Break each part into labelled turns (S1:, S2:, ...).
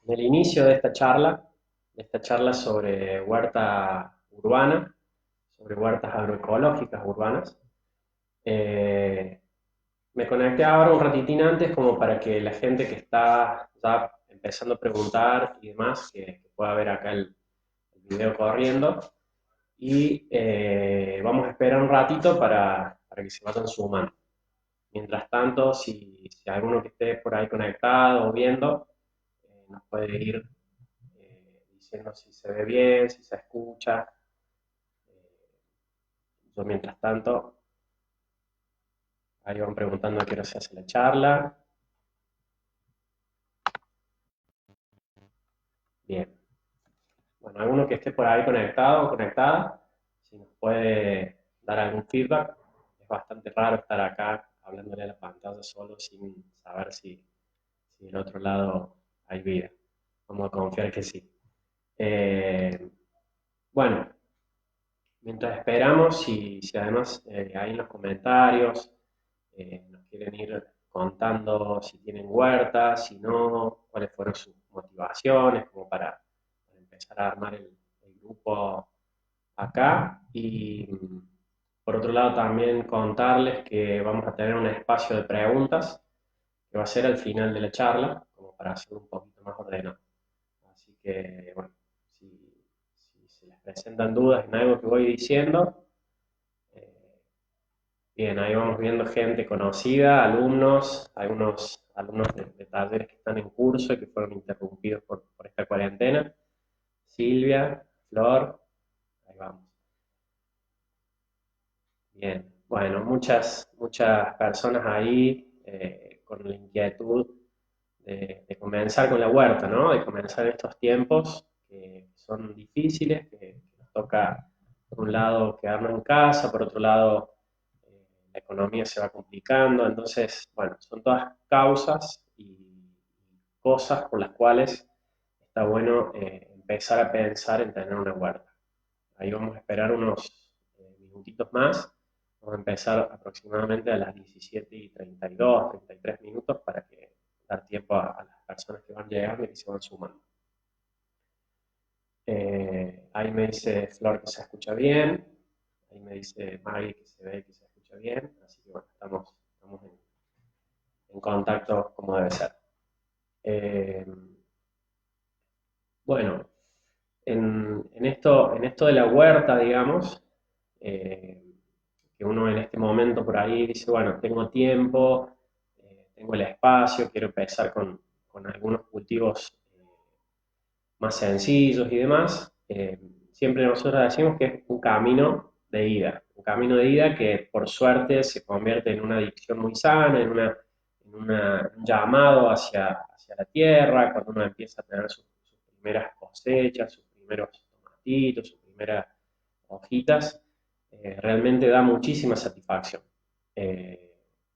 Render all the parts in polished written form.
S1: En el inicio de esta charla sobre huerta urbana, sobre huertas agroecológicas urbanas, eh, me conecté ahora un ratitín antes como para que la gente que está ya empezando a preguntar y demás, que pueda ver acá el video corriendo. Y vamos a esperar un ratito para que se vayan sumando. Mientras tanto, si alguno que esté por ahí conectado o viendo, nos puede ir diciendo si se ve bien, si se escucha. Yo mientras tanto, ahí van preguntando a qué hora se hace la charla. Bien. Bueno, alguno que esté por ahí conectado o conectada, si nos puede dar algún feedback. Es bastante raro estar acá hablándole a la pantalla solo sin saber si del otro lado hay vida. Vamos a confiar que sí. Eh, bueno, mientras esperamos, si además ahí en los comentarios nos quieren ir contando si tienen huerta, si no, cuáles fueron sus motivaciones, como para empezar a armar el grupo acá. Y por otro lado también contarles que vamos a tener un espacio de preguntas que va a ser al final de la charla, como para hacerlo un poquito más ordenado. Así que, bueno, si se les presentan dudas en algo que voy diciendo, eh, bien, ahí vamos viendo gente conocida, alumnos, algunos alumnos de talleres que están en curso y que fueron interrumpidos por esta cuarentena. Silvia, Flor, ahí vamos. Bien, bueno, muchas personas ahí con la inquietud de comenzar con la huerta, ¿no? De comenzar estos tiempos que son difíciles, que nos toca, por un lado, quedarnos en casa, por otro lado, la economía se va complicando, entonces, bueno, son todas causas y cosas por las cuales está bueno empezar a pensar en tener una huerta. Ahí vamos a esperar unos minutitos más. Vamos a empezar aproximadamente a las 17:32, 33 minutos para que dar tiempo a las personas que van llegando y que se van sumando. Ahí me dice Flor que se escucha bien. Ahí me dice Maggie que se ve que se escucha bien. Así que bueno, estamos en contacto como debe ser. Eh, bueno, en esto de la huerta, digamos, eh, que uno en este momento por ahí dice, bueno, tengo tiempo, tengo el espacio, quiero empezar con algunos cultivos más sencillos y demás, siempre nosotros decimos que es un camino de ida que por suerte se convierte en una adicción muy sana, un llamado hacia la tierra, cuando uno empieza a tener sus primeras cosechas, sus primeros tomatitos, sus primeras hojitas, realmente da muchísima satisfacción. Eh,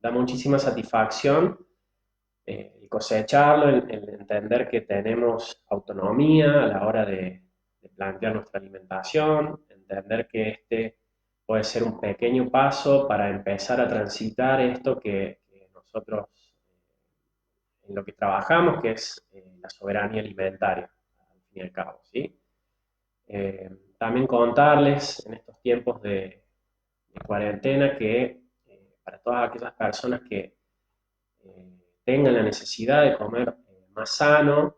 S1: Da muchísima satisfacción el cosecharlo, el entender que tenemos autonomía a la hora de plantear nuestra alimentación, entender que este puede ser un pequeño paso para empezar a transitar esto que nosotros en lo que trabajamos, que es la soberanía alimentaria, al fin y al cabo, ¿sí? También contarles en estos tiempos de cuarentena que para todas aquellas personas que tengan la necesidad de comer más sano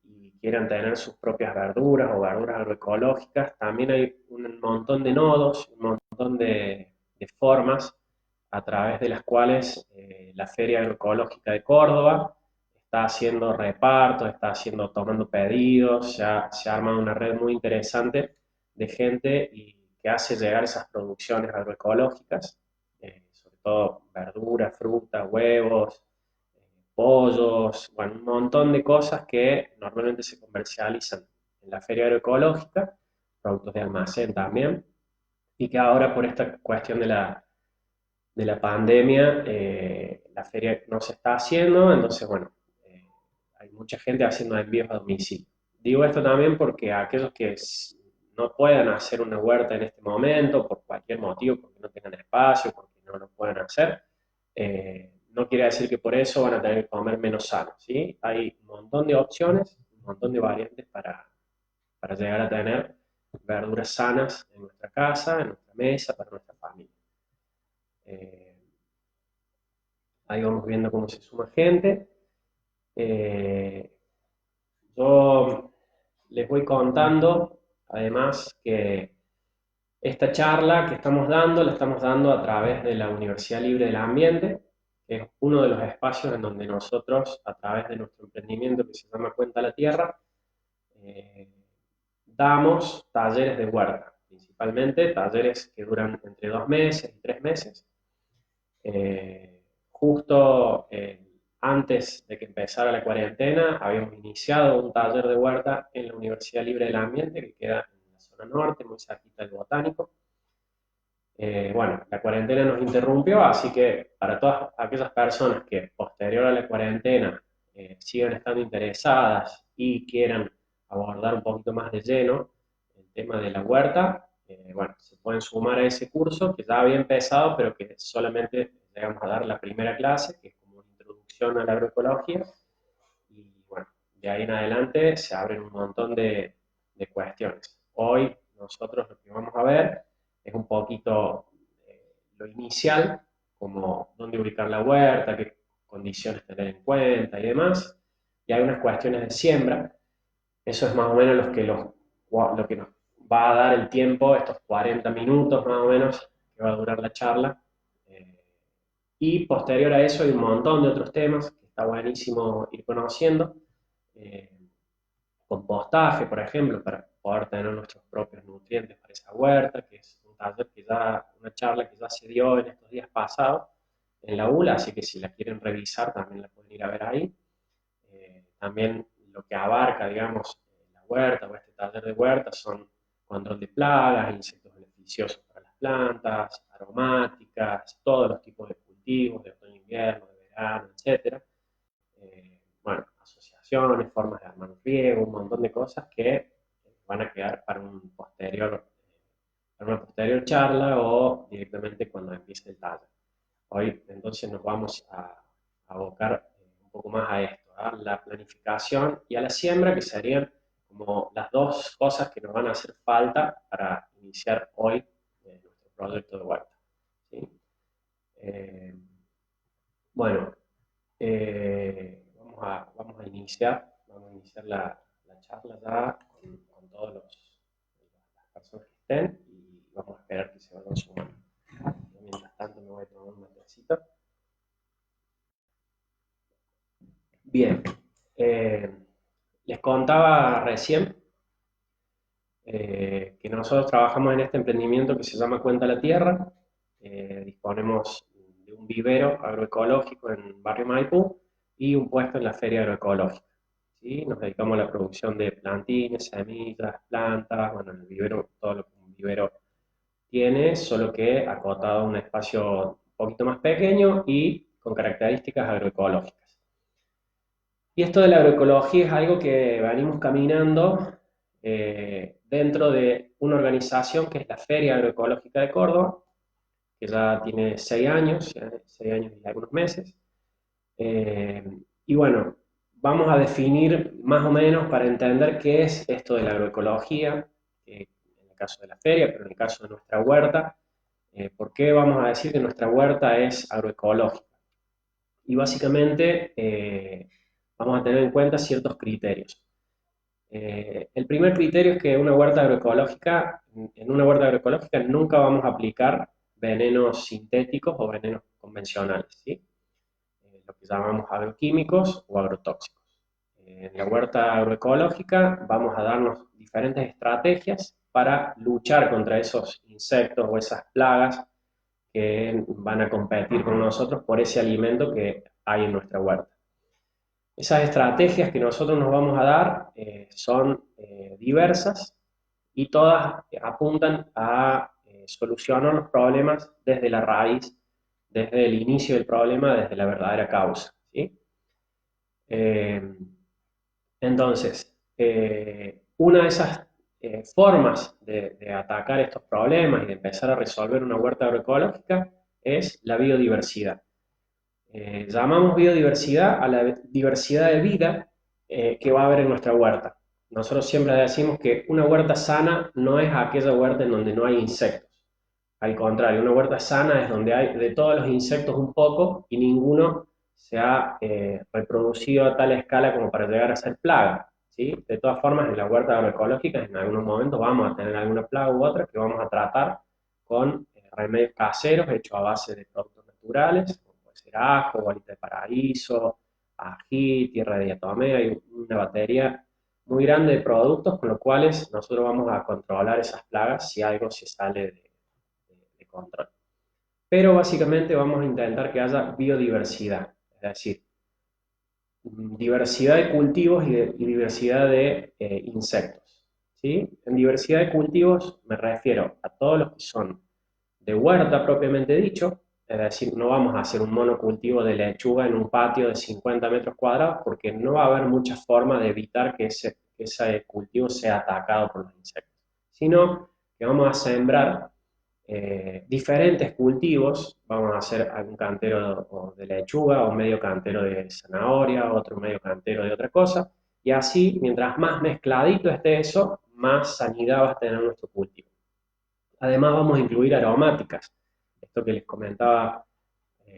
S1: y quieran tener sus propias verduras o verduras agroecológicas, también hay un montón de nodos, un montón de formas a través de las cuales la Feria Agroecológica de Córdoba está haciendo repartos, tomando pedidos, se ha armado una red muy interesante de gente y que hace llegar esas producciones agroecológicas, sobre todo verduras, frutas, huevos, pollos, bueno, un montón de cosas que normalmente se comercializan en la feria agroecológica, productos de almacén también, y que ahora por esta cuestión de la pandemia, la feria no se está haciendo, entonces, bueno, eh, hay mucha gente haciendo envíos a domicilio. Digo esto también porque aquellos que no puedan hacer una huerta en este momento, por cualquier motivo, porque no tengan espacio, porque no lo puedan hacer, no quiere decir que por eso van a tener que comer menos sano, ¿sí? Hay un montón de opciones, un montón de variantes para llegar a tener verduras sanas en nuestra casa, en nuestra mesa, para nuestra familia. Ahí vamos viendo cómo se suma gente. Yo les voy contando, además, que esta charla que estamos dando, la estamos dando a través de la Universidad Libre del Ambiente, que es uno de los espacios en donde nosotros, a través de nuestro emprendimiento que se llama Cuenta la Tierra, damos talleres de huerta, principalmente talleres que duran entre 2 meses y 3 meses. Justo antes de que empezara la cuarentena, habíamos iniciado un taller de huerta en la Universidad Libre del Ambiente, que queda en la zona norte, muy cerquita del Botánico. Bueno, la cuarentena nos interrumpió, así que para todas aquellas personas que posterior a la cuarentena sigan estando interesadas y quieran abordar un poquito más de lleno el tema de la huerta, bueno, se pueden sumar a ese curso que ya había empezado, pero que solamente llegamos a dar la primera clase, que es como una introducción a la agroecología, y bueno, de ahí en adelante se abren un montón de cuestiones. Hoy nosotros lo que vamos a ver es un poquito lo inicial, como dónde ubicar la huerta, qué condiciones tener en cuenta y demás, y hay unas cuestiones de siembra. Eso es más o menos lo que nos va a dar el tiempo, estos 40 minutos más o menos que va a durar la charla. Y posterior a eso hay un montón de otros temas que está buenísimo ir conociendo. Compostaje, por ejemplo, para poder tener nuestros propios nutrientes para esa huerta, que es un taller una charla que ya se dio en estos días pasados en la ULA, así que si la quieren revisar también la pueden ir a ver ahí. También lo que abarca, digamos, la huerta o este taller de huerta son control de plagas, insectos beneficiosos para las plantas, aromáticas, todos los tipos de cultivos, de otoño-invierno, de verano, etc. Bueno, asociaciones, formas de armar un riego, un montón de cosas que van a quedar para para una posterior charla o directamente cuando empiece el taller. Hoy entonces nos vamos a abocar un poco más a esto, a la planificación y a la siembra, que serían como las dos cosas que nos van a hacer falta para iniciar hoy nuestro proyecto de huerta. ¿Sí? Bueno, vamos a iniciar la charla ya con todas las personas que estén y vamos a esperar que se vayan sumando. Mientras tanto me voy a tomar un matecito. Bien, les contaba recién que nosotros trabajamos en este emprendimiento que se llama Cuenta la Tierra. Disponemos de un vivero agroecológico en Barrio Maipú y un puesto en la Feria Agroecológica. ¿Sí? Nos dedicamos a la producción de plantines, semillas, plantas, bueno, el vivero, todo lo que un vivero tiene, solo que acotado a un espacio un poquito más pequeño y con características agroecológicas. Y esto de la agroecología es algo que venimos caminando dentro de una organización que es la Feria Agroecológica de Córdoba, que ya tiene 6 años, 6 años y algunos meses. Y bueno, vamos a definir más o menos para entender qué es esto de la agroecología, en el caso de la feria, pero en el caso de nuestra huerta, por qué vamos a decir que nuestra huerta es agroecológica. Y básicamente vamos a tener en cuenta ciertos criterios. El primer criterio es que en una huerta agroecológica nunca vamos a aplicar venenos sintéticos o venenos convencionales, ¿sí? Lo que llamamos agroquímicos o agrotóxicos. En la huerta agroecológica vamos a darnos diferentes estrategias para luchar contra esos insectos o esas plagas que van a competir con nosotros por ese alimento que hay en nuestra huerta. Esas estrategias que nosotros nos vamos a dar son diversas y todas apuntan a solucionar los problemas desde la raíz, desde el inicio del problema, desde la verdadera causa. ¿Sí? Entonces, una de esas formas de atacar estos problemas y de empezar a resolver una huerta agroecológica es la biodiversidad. Llamamos biodiversidad a la diversidad de vida que va a haber en nuestra huerta. Nosotros siempre decimos que una huerta sana no es aquella huerta en donde no hay insectos. Al contrario, una huerta sana es donde hay de todos los insectos un poco y ninguno se ha reproducido a tal escala como para llegar a ser plaga, ¿sí? De todas formas, en la huerta agroecológica en algunos momentos vamos a tener alguna plaga u otra que vamos a tratar con remedios caseros hechos a base de productos naturales, como puede ser ajo, bolita de paraíso, ají, tierra de diatomea, hay una batería muy grande de productos con los cuales nosotros vamos a controlar esas plagas si algo se sale de control. Pero básicamente vamos a intentar que haya biodiversidad, es decir, diversidad de cultivos y diversidad de insectos. ¿Sí? En diversidad de cultivos me refiero a todos los que son de huerta propiamente dicho, es decir, no vamos a hacer un monocultivo de lechuga en un patio de 50 metros cuadrados porque no va a haber mucha forma de evitar que ese cultivo sea atacado por los insectos, sino que vamos a sembrar diferentes cultivos, vamos a hacer algún cantero de lechuga o medio cantero de zanahoria, otro medio cantero de otra cosa, y así, mientras más mezcladito esté eso, más sanidad va a tener nuestro cultivo. Además vamos a incluir aromáticas, esto que les comentaba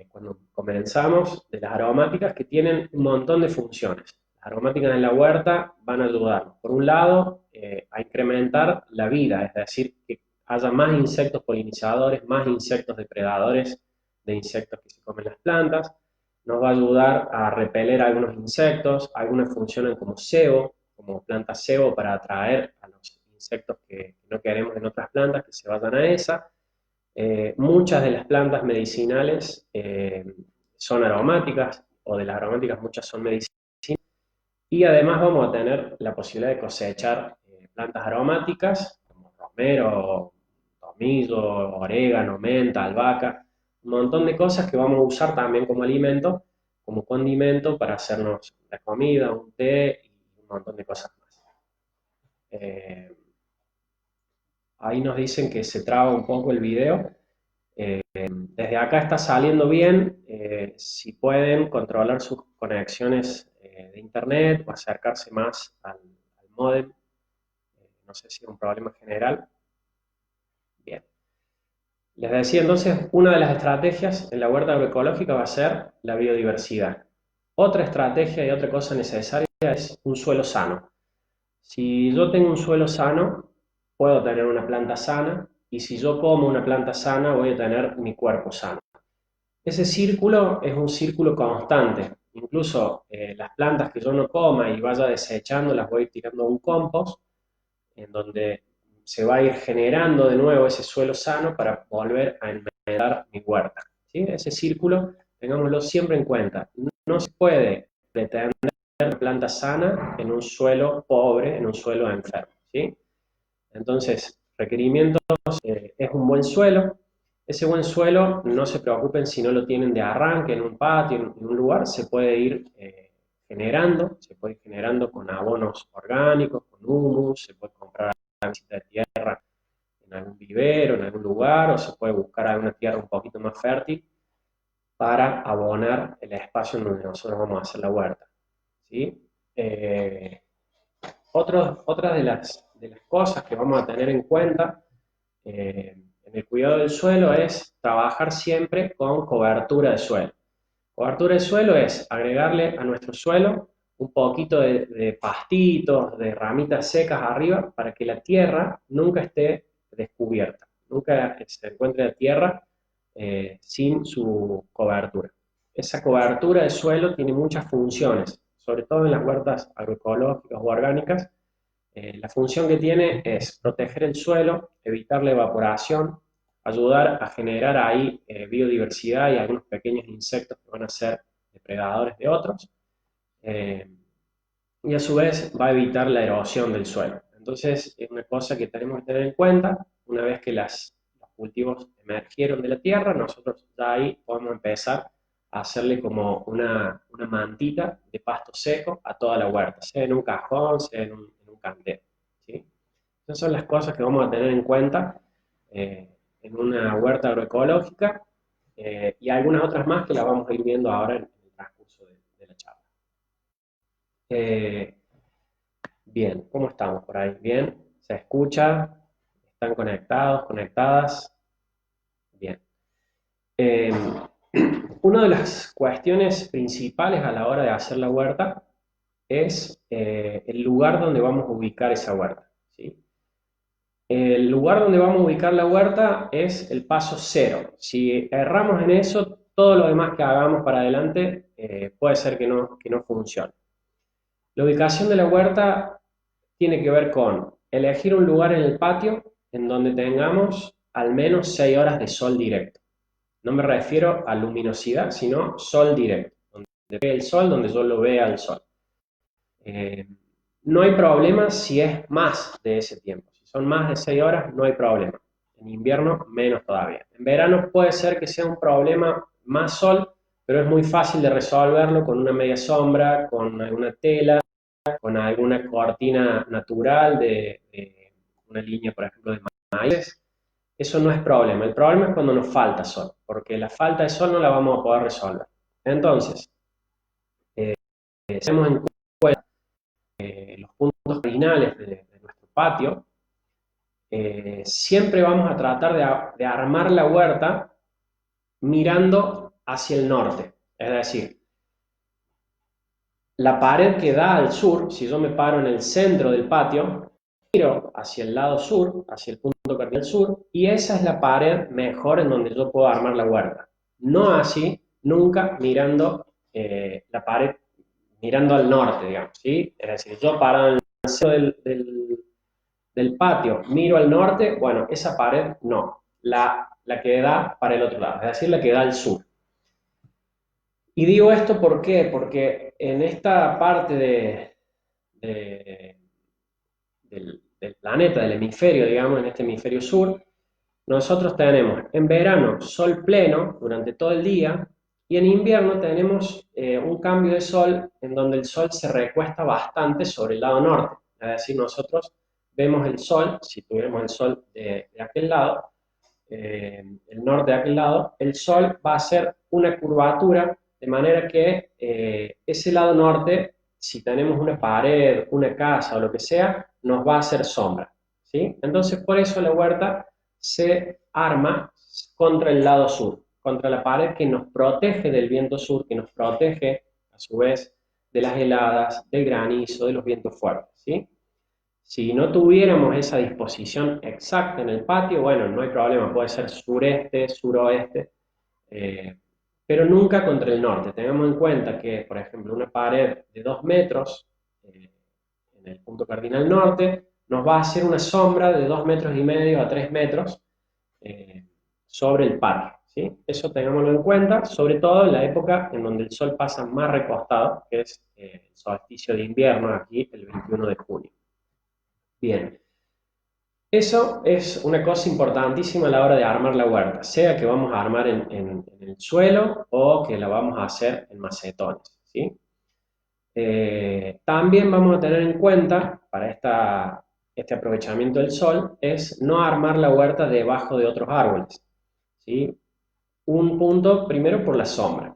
S1: cuando comenzamos, de las aromáticas que tienen un montón de funciones. Las aromáticas en la huerta van a ayudar, por un lado, a incrementar la vida, es decir, que haya más insectos polinizadores, más insectos depredadores de insectos que se comen las plantas, nos va a ayudar a repeler algunos insectos, algunas funcionan como cebo, como plantas cebo para atraer a los insectos que no queremos en otras plantas que se vayan a esa. Muchas de las plantas medicinales son aromáticas, o de las aromáticas muchas son medicinales, y además vamos a tener la posibilidad de cosechar plantas aromáticas, como romero, tomillo, orégano, menta, albahaca, un montón de cosas que vamos a usar también como alimento, como condimento para hacernos la comida, un té y un montón de cosas más. Ahí nos dicen que se traba un poco el video. Desde acá está saliendo bien, si pueden controlar sus conexiones de internet o acercarse más al módem, no sé si es un problema general. Bien. Les decía entonces, una de las estrategias en la huerta agroecológica va a ser la biodiversidad. Otra estrategia y otra cosa necesaria es un suelo sano. Si yo tengo un suelo sano, puedo tener una planta sana, y si yo como una planta sana, voy a tener mi cuerpo sano. Ese círculo es un círculo constante. Incluso las plantas que yo no coma y vaya desechando, las voy tirando a un compost, en donde se va a ir generando de nuevo ese suelo sano para volver a enmendar mi huerta. ¿Sí? Ese círculo, tengámoslo siempre en cuenta. No se puede pretender una planta sana en un suelo pobre, en un suelo enfermo. ¿Sí? Entonces, requerimientos es un buen suelo. Ese buen suelo, no se preocupen si no lo tienen de arranque en un patio, en un lugar, se puede ir se puede ir generando con abonos orgánicos, con humus, se puede comprar una visita de tierra en algún vivero, en algún lugar, o se puede buscar alguna tierra un poquito más fértil para abonar el espacio en donde nosotros vamos a hacer la huerta. ¿Sí? Otra de las cosas que vamos a tener en cuenta en el cuidado del suelo es trabajar siempre con cobertura de suelo. Cobertura de suelo es agregarle a nuestro suelo un poquito de pastitos, de ramitas secas arriba, para que la tierra nunca esté descubierta, nunca se encuentre la tierra sin su cobertura. Esa cobertura de suelo tiene muchas funciones, sobre todo en las huertas agroecológicas o orgánicas. La función que tiene es proteger el suelo, evitar la evaporación, ayudar a generar ahí biodiversidad y algunos pequeños insectos que van a ser depredadores de otros, eh, y a su vez va a evitar la erosión del suelo. Entonces es una cosa que tenemos que tener en cuenta, una vez que los cultivos emergieron de la tierra, nosotros ya ahí podemos empezar a hacerle como una mantita de pasto seco a toda la huerta, sea en un cajón, sea en un cantero. ¿Sí? Esas son las cosas que vamos a tener en cuenta en una huerta agroecológica y algunas otras más que las vamos a ir viendo ahora en el transcurso de la charla. Eh, Bien, ¿cómo estamos por ahí? ¿Bien? ¿Se escucha? ¿Están conectados, conectadas? Bien. Eh, una de las cuestiones principales a la hora de hacer la huerta es el lugar donde vamos a ubicar esa huerta, ¿sí? El lugar donde vamos a ubicar la huerta es el paso cero. Si erramos en eso, todo lo demás que hagamos para adelante puede ser que no funcione. La ubicación de la huerta tiene que ver con elegir un lugar en el patio en donde tengamos al menos 6 horas de sol directo. No me refiero a luminosidad, sino sol directo, donde pegue el sol, donde yo lo vea al sol. Eh, no hay problema si es más de ese tiempo. Si son más de 6 horas, no hay problema. En invierno, menos todavía. En verano puede ser que sea un problema más sol, pero es muy fácil de resolverlo con una media sombra, con alguna tela, con alguna cortina natural de una línea, por ejemplo, de maíz. Eso no es problema. El problema es cuando nos falta sol, porque la falta de sol no la vamos a poder resolver. Entonces, tenemos en cuenta los puntos cardinales de nuestro patio. Siempre vamos a tratar de armar la huerta mirando hacia el norte. Es decir, la pared que da al sur, si yo me paro en el centro del patio, miro hacia el lado sur, hacia el punto cardinal sur, y esa es la pared mejor en donde yo puedo armar la huerta. No así, nunca mirando la pared, mirando al norte, digamos, ¿sí? Es decir, yo parado en el centro del patio, miro al norte, bueno, esa pared no, la que da para el otro lado, es decir, la que da al sur. Y digo esto ¿por qué? Porque en esta parte de, del planeta, del hemisferio, digamos, en este hemisferio sur, nosotros tenemos en verano sol pleno durante todo el día y en invierno tenemos un cambio de sol en donde el sol se recuesta bastante sobre el lado norte. Es decir, nosotros vemos el sol, si tuviéramos el sol de aquel lado, el norte de aquel lado, el sol va a hacer una curvatura de manera que ese lado norte, si tenemos una pared, una casa o lo que sea, nos va a hacer sombra, ¿sí? Entonces, por eso la huerta se arma contra el lado sur, contra la pared que nos protege del viento sur, que nos protege, a su vez, de las heladas, del granizo, de los vientos fuertes, ¿sí? Si no tuviéramos esa disposición exacta en el patio, bueno, no hay problema, puede ser sureste, suroeste, eh, pero nunca contra el norte. Tengamos en cuenta que, por ejemplo, una pared de 2 metros en el punto cardinal norte nos va a hacer una sombra de 2 metros y medio a 3 metros eh, sobre el patio, ¿sí? Eso tengámoslo en cuenta, sobre todo en la época en donde el sol pasa más recostado, que es el solsticio de invierno aquí, el 21 de junio. Bien, eso es una cosa importantísima a la hora de armar la huerta, sea que vamos a armar en el suelo o que la vamos a hacer en macetones, ¿sí? También vamos a tener en cuenta para este aprovechamiento del sol es no armar la huerta debajo de otros árboles, ¿sí? Un punto, primero por la sombra.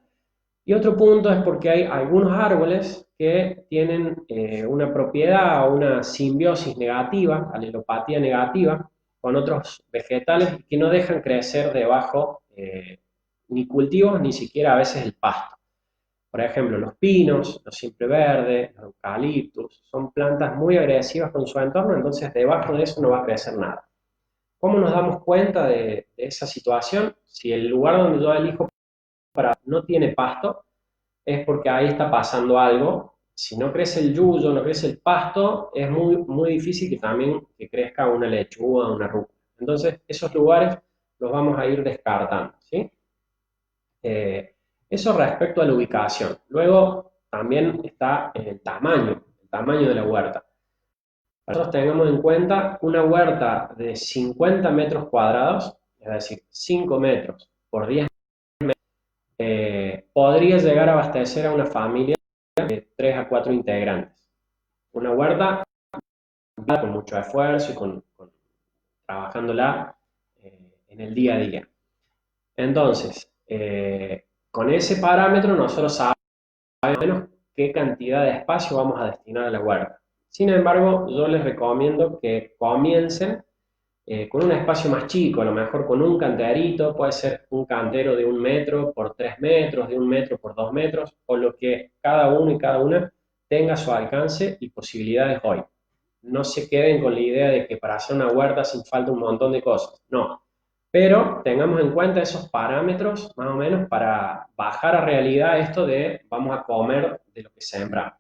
S1: Y otro punto es porque hay algunos árboles que tienen una propiedad o una simbiosis negativa, alelopatía negativa, con otros vegetales que no dejan crecer debajo ni cultivos, ni siquiera a veces el pasto. Por ejemplo, los pinos, los siempreverdes, los eucaliptus, son plantas muy agresivas con su entorno, entonces debajo de eso no va a crecer nada. ¿Cómo nos damos cuenta de esa situación? Si el lugar donde yo elijo no tiene pasto, es porque ahí está pasando algo. Si no crece el yuyo, no crece el pasto, es muy difícil que también que crezca una lechuga, una rúcula. Entonces, esos lugares los vamos a ir descartando, ¿sí? Eso respecto a la ubicación. Luego, también está el tamaño de la huerta. Nosotros tengamos en cuenta una huerta de 50 metros cuadrados, es decir, 5 metros por 10 podría llegar a abastecer a una familia de 3 a 4 integrantes. Una huerta con mucho esfuerzo y trabajándola en el día a día. Entonces, con ese parámetro nosotros sabemos qué cantidad de espacio vamos a destinar a la huerta. Sin embargo, yo les recomiendo que comiencen con un espacio más chico, a lo mejor con un canterito, puede ser un cantero de 1 metro por 3 metros, de 1 metro por 2 metros, o lo que cada uno y cada una tenga a su alcance y posibilidades hoy. No se queden con la idea de que para hacer una huerta hacen falta un montón de cosas, no. Pero tengamos en cuenta esos parámetros, más o menos, para bajar a realidad esto de vamos a comer de lo que sembramos.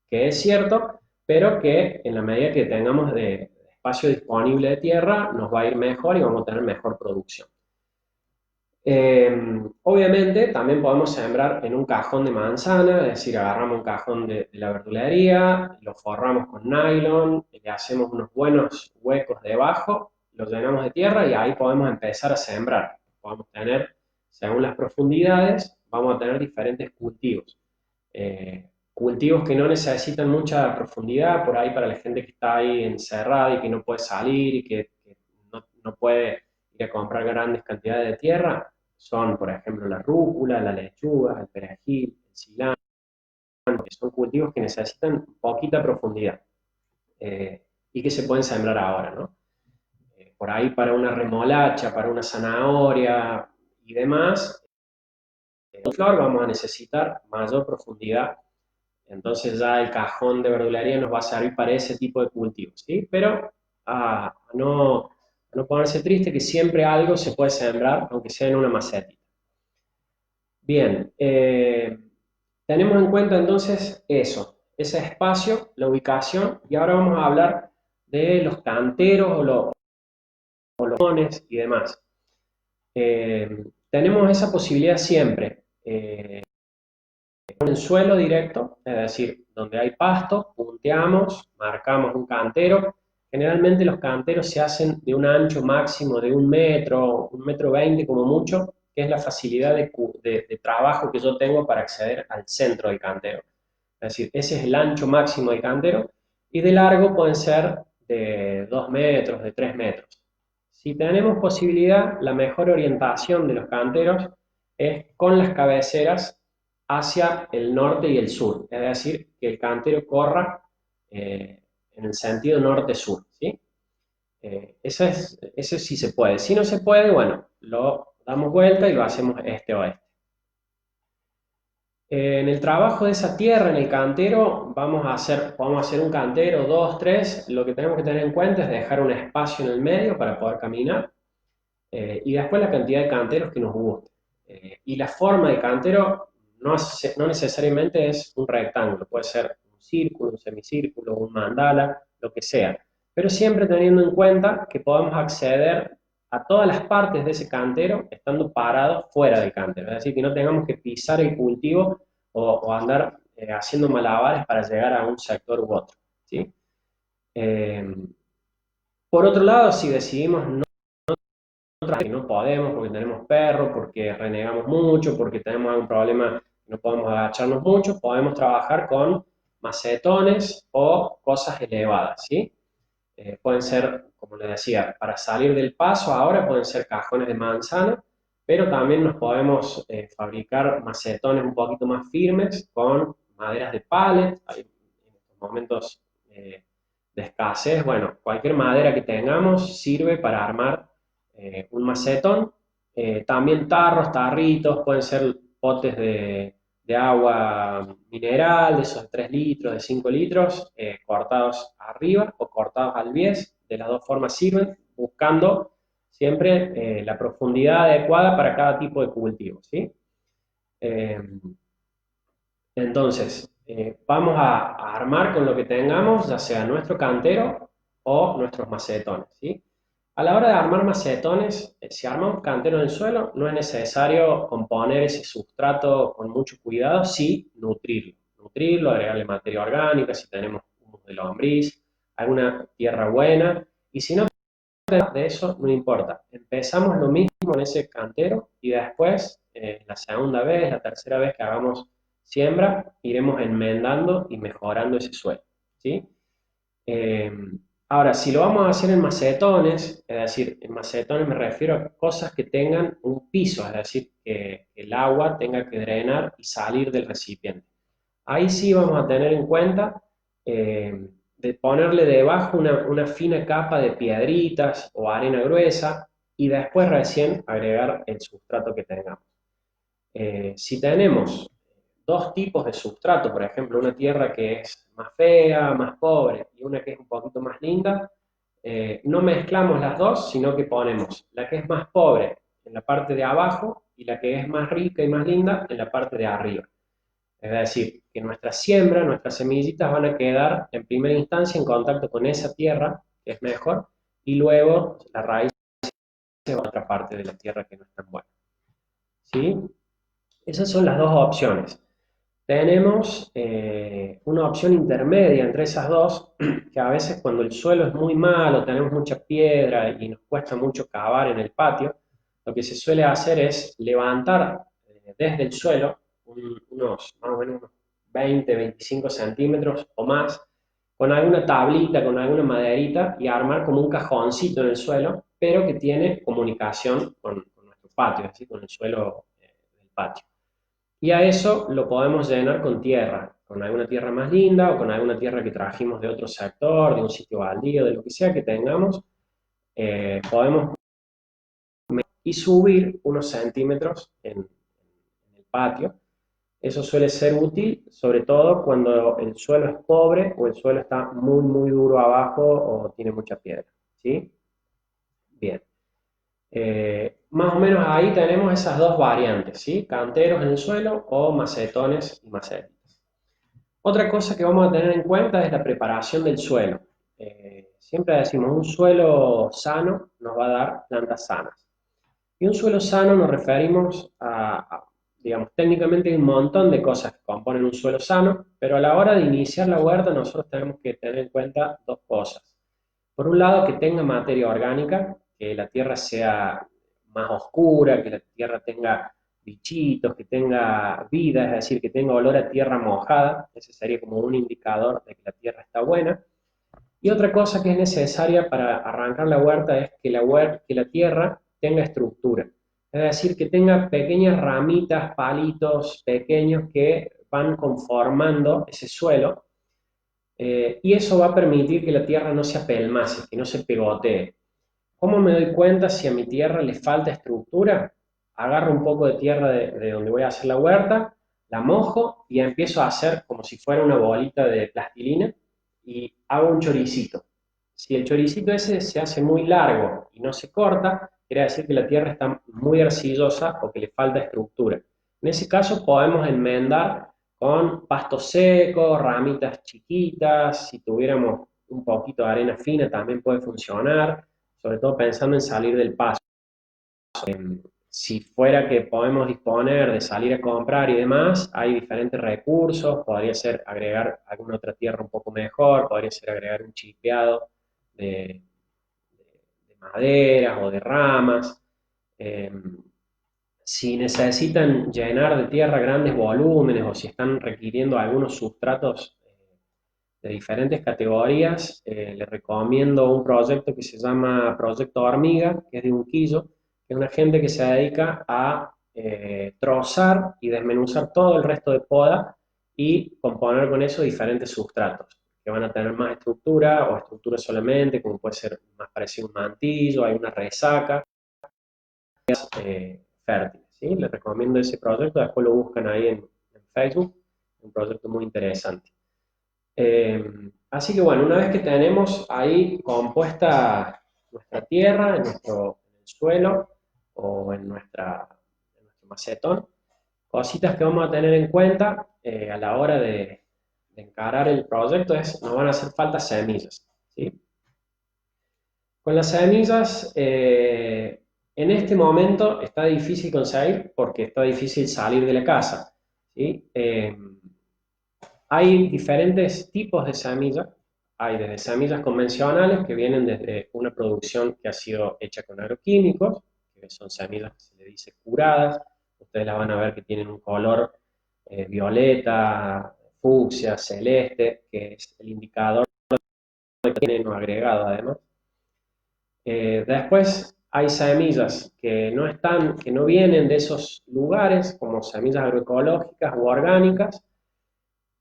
S1: Que es cierto, pero que en la medida que tengamos de espacio disponible de tierra, nos va a ir mejor y vamos a tener mejor producción. Obviamente también podemos sembrar en un cajón de manzana, es decir, agarramos un cajón de la verdulería, lo forramos con nylon, le hacemos unos buenos huecos debajo, lo llenamos de tierra y ahí podemos empezar a sembrar. Podemos tener, según las profundidades, vamos a tener diferentes cultivos. Cultivos que no necesitan mucha profundidad, por ahí para la gente que está ahí encerrada y que no puede salir y que no puede ir a comprar grandes cantidades de tierra, son, por ejemplo, la rúcula, la lechuga, el perejil, el cilantro, que son cultivos que necesitan poquita profundidad y que se pueden sembrar ahora, ¿no? Por ahí para una remolacha, para una zanahoria y demás, en flor vamos a necesitar mayor profundidad. Entonces ya el cajón de verdulería nos va a servir para ese tipo de cultivos, ¿sí? Pero no ponerse triste, que siempre algo se puede sembrar, aunque sea en una macetita. Bien, tenemos en cuenta entonces eso, ese espacio, la ubicación, y ahora vamos a hablar de los canteros o los mones y demás. Tenemos esa posibilidad siempre. En suelo directo, es decir, donde hay pasto, punteamos, marcamos un cantero. Generalmente los canteros se hacen de un ancho máximo de 1 metro, 1,20 m como mucho, que es la facilidad de trabajo que yo tengo para acceder al centro del cantero. Es decir, ese es el ancho máximo del cantero y de largo pueden ser de 2 metros, de 3 metros. Si tenemos posibilidad, la mejor orientación de los canteros es con las cabeceras hacia el norte y el sur, es decir, que el cantero corra en el sentido norte-sur, ¿sí? Ese sí se puede. Si no se puede, bueno, lo damos vuelta y lo hacemos este-oeste. En el trabajo de esa tierra, en el cantero, podemos hacer un cantero, 2, 3. Lo que tenemos que tener en cuenta es dejar un espacio en el medio para poder caminar y después la cantidad de canteros que nos guste. Y la forma de cantero no necesariamente es un rectángulo, puede ser un círculo, un semicírculo, un mandala, lo que sea. Pero siempre teniendo en cuenta que podemos acceder a todas las partes de ese cantero estando parados fuera del cantero. Es decir, que no tengamos que pisar el cultivo o andar haciendo malabares para llegar a un sector u otro, ¿sí? Por otro lado, si decidimos que no podemos porque tenemos perro, porque renegamos mucho, porque tenemos algún problema, no podemos agacharnos mucho, podemos trabajar con macetones o cosas elevadas, ¿sí? Pueden ser, como les decía, para salir del paso ahora pueden ser cajones de manzana, pero también nos podemos fabricar macetones un poquito más firmes con maderas de pallet. Hay en estos momentos de escasez, bueno, cualquier madera que tengamos sirve para armar un macetón. También tarros, tarritos, pueden ser potes de agua mineral, de esos de 3 litros, de 5 litros, cortados arriba o cortados al bies, de las dos formas sirven, buscando siempre la profundidad adecuada para cada tipo de cultivo, ¿sí? Entonces, vamos a armar con lo que tengamos, ya sea nuestro cantero o nuestros macetones, ¿sí? A la hora de armar macetones, si armamos cantero en el suelo, no es necesario componer ese sustrato con mucho cuidado, sí nutrirlo. Nutrirlo, agregarle materia orgánica, si tenemos humus de lombriz, alguna tierra buena, y si no de eso, no importa. Empezamos lo mismo en ese cantero y después, la segunda vez, la tercera vez que hagamos siembra, iremos enmendando y mejorando ese suelo, ¿sí? Ahora, si lo vamos a hacer en macetones, es decir, en macetones me refiero a cosas que tengan un piso, es decir, que el agua tenga que drenar y salir del recipiente. ahí sí vamos a tener en cuenta de ponerle debajo una fina capa de piedritas o arena gruesa y después recién agregar el sustrato que tengamos. Si tenemos dos tipos de sustrato, por ejemplo, una tierra que es más fea, más pobre, y una que es un poquito más linda, no mezclamos las dos, sino que ponemos la que es más pobre en la parte de abajo y la que es más rica y más linda en la parte de arriba. Es decir, que nuestra siembra, nuestras semillitas van a quedar en primera instancia en contacto con esa tierra, que es mejor, y luego la raíz se va a otra parte de la tierra que no es tan buena. ¿Sí? Esas son las dos opciones. Tenemos una opción intermedia entre esas dos, que a veces cuando el suelo es muy malo, tenemos mucha piedra y nos cuesta mucho cavar en el patio, lo que se suele hacer es levantar desde el suelo unos más o menos unos 20, 25 centímetros o más, con alguna tablita, con alguna maderita y armar como un cajoncito en el suelo, pero que tiene comunicación con nuestro patio, así con el suelo del patio. Y a eso lo podemos llenar con tierra, con alguna tierra más linda o con alguna tierra que trajimos de otro sector, de un sitio baldío, de lo que sea que tengamos. Podemos y subir unos centímetros en el patio. Eso suele ser útil, sobre todo cuando el suelo es pobre o el suelo está muy, muy duro abajo o tiene mucha piedra. ¿Sí? Bien. Más o menos ahí tenemos esas dos variantes, ¿sí? Canteros en el suelo o macetones y macetas. Otra cosa que vamos a tener en cuenta es la preparación del suelo. Siempre decimos, un suelo sano nos va a dar plantas sanas. Y un suelo sano nos referimos digamos, técnicamente hay un montón de cosas que componen un suelo sano, pero a la hora de iniciar la huerta nosotros tenemos que tener en cuenta dos cosas. Por un lado, que tenga materia orgánica, que la tierra sea más oscura, que la tierra tenga bichitos, que tenga vida, es decir, que tenga olor a tierra mojada. Ese sería como un indicador de que la tierra está buena. Y otra cosa que es necesaria para arrancar la huerta es que la tierra tenga estructura. Es decir, que tenga pequeñas ramitas, palitos pequeños que van conformando ese suelo y eso va a permitir que la tierra no se apelmace, que no se pegotee. ¿Cómo me doy cuenta si a mi tierra le falta estructura? Agarro un poco de tierra de donde voy a hacer la huerta, la mojo y empiezo a hacer como si fuera una bolita de plastilina y hago un choricito. Si el choricito ese se hace muy largo y no se corta, quiere decir que la tierra está muy arcillosa o que le falta estructura. En ese caso podemos enmendar con pasto seco, ramitas chiquitas, si tuviéramos un poquito de arena fina también puede funcionar, sobre todo pensando en salir del paso. Si fuera que podemos disponer de salir a comprar y demás, hay diferentes recursos, podría ser agregar alguna otra tierra un poco mejor, podría ser agregar un chipeado de, de maderas o de ramas. Eh, si necesitan llenar de tierra grandes volúmenes o si están requiriendo algunos sustratos de diferentes categorías, les recomiendo un proyecto que se llama Proyecto Hormiga, que es de Unquillo, que es una gente que se dedica a trozar y desmenuzar todo el resto de poda y componer con eso diferentes sustratos, que van a tener más estructura o estructura solamente, como puede ser más parecido a un mantillo, hay una resaca, fértiles. ¿Sí? Les recomiendo ese proyecto, después lo buscan ahí en Facebook, un proyecto muy interesante. Así que bueno, una vez que tenemos ahí compuesta nuestra tierra en el suelo o en nuestro macetón, cositas que vamos a tener en cuenta a la hora de encarar el proyecto es, nos van a hacer falta semillas. ¿Sí? Con las semillas, en este momento está difícil conseguir porque está difícil salir de la casa. ¿Sí? Hay diferentes tipos de semillas. Hay desde semillas convencionales que vienen desde una producción que ha sido hecha con agroquímicos, que son semillas que se le dice curadas. Ustedes las van a ver que tienen un color violeta, fucsia, celeste, que es el indicador de que tienen un agregado además. Después hay semillas que no están, que no vienen de esos lugares, como semillas agroecológicas u orgánicas,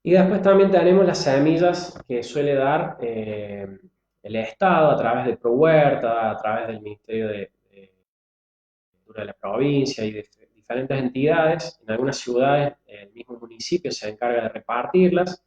S1: Y después también tenemos las semillas que suele dar el Estado a través de ProHuerta, a través del Ministerio de Agricultura de la provincia y de diferentes entidades. En algunas ciudades el mismo municipio se encarga de repartirlas.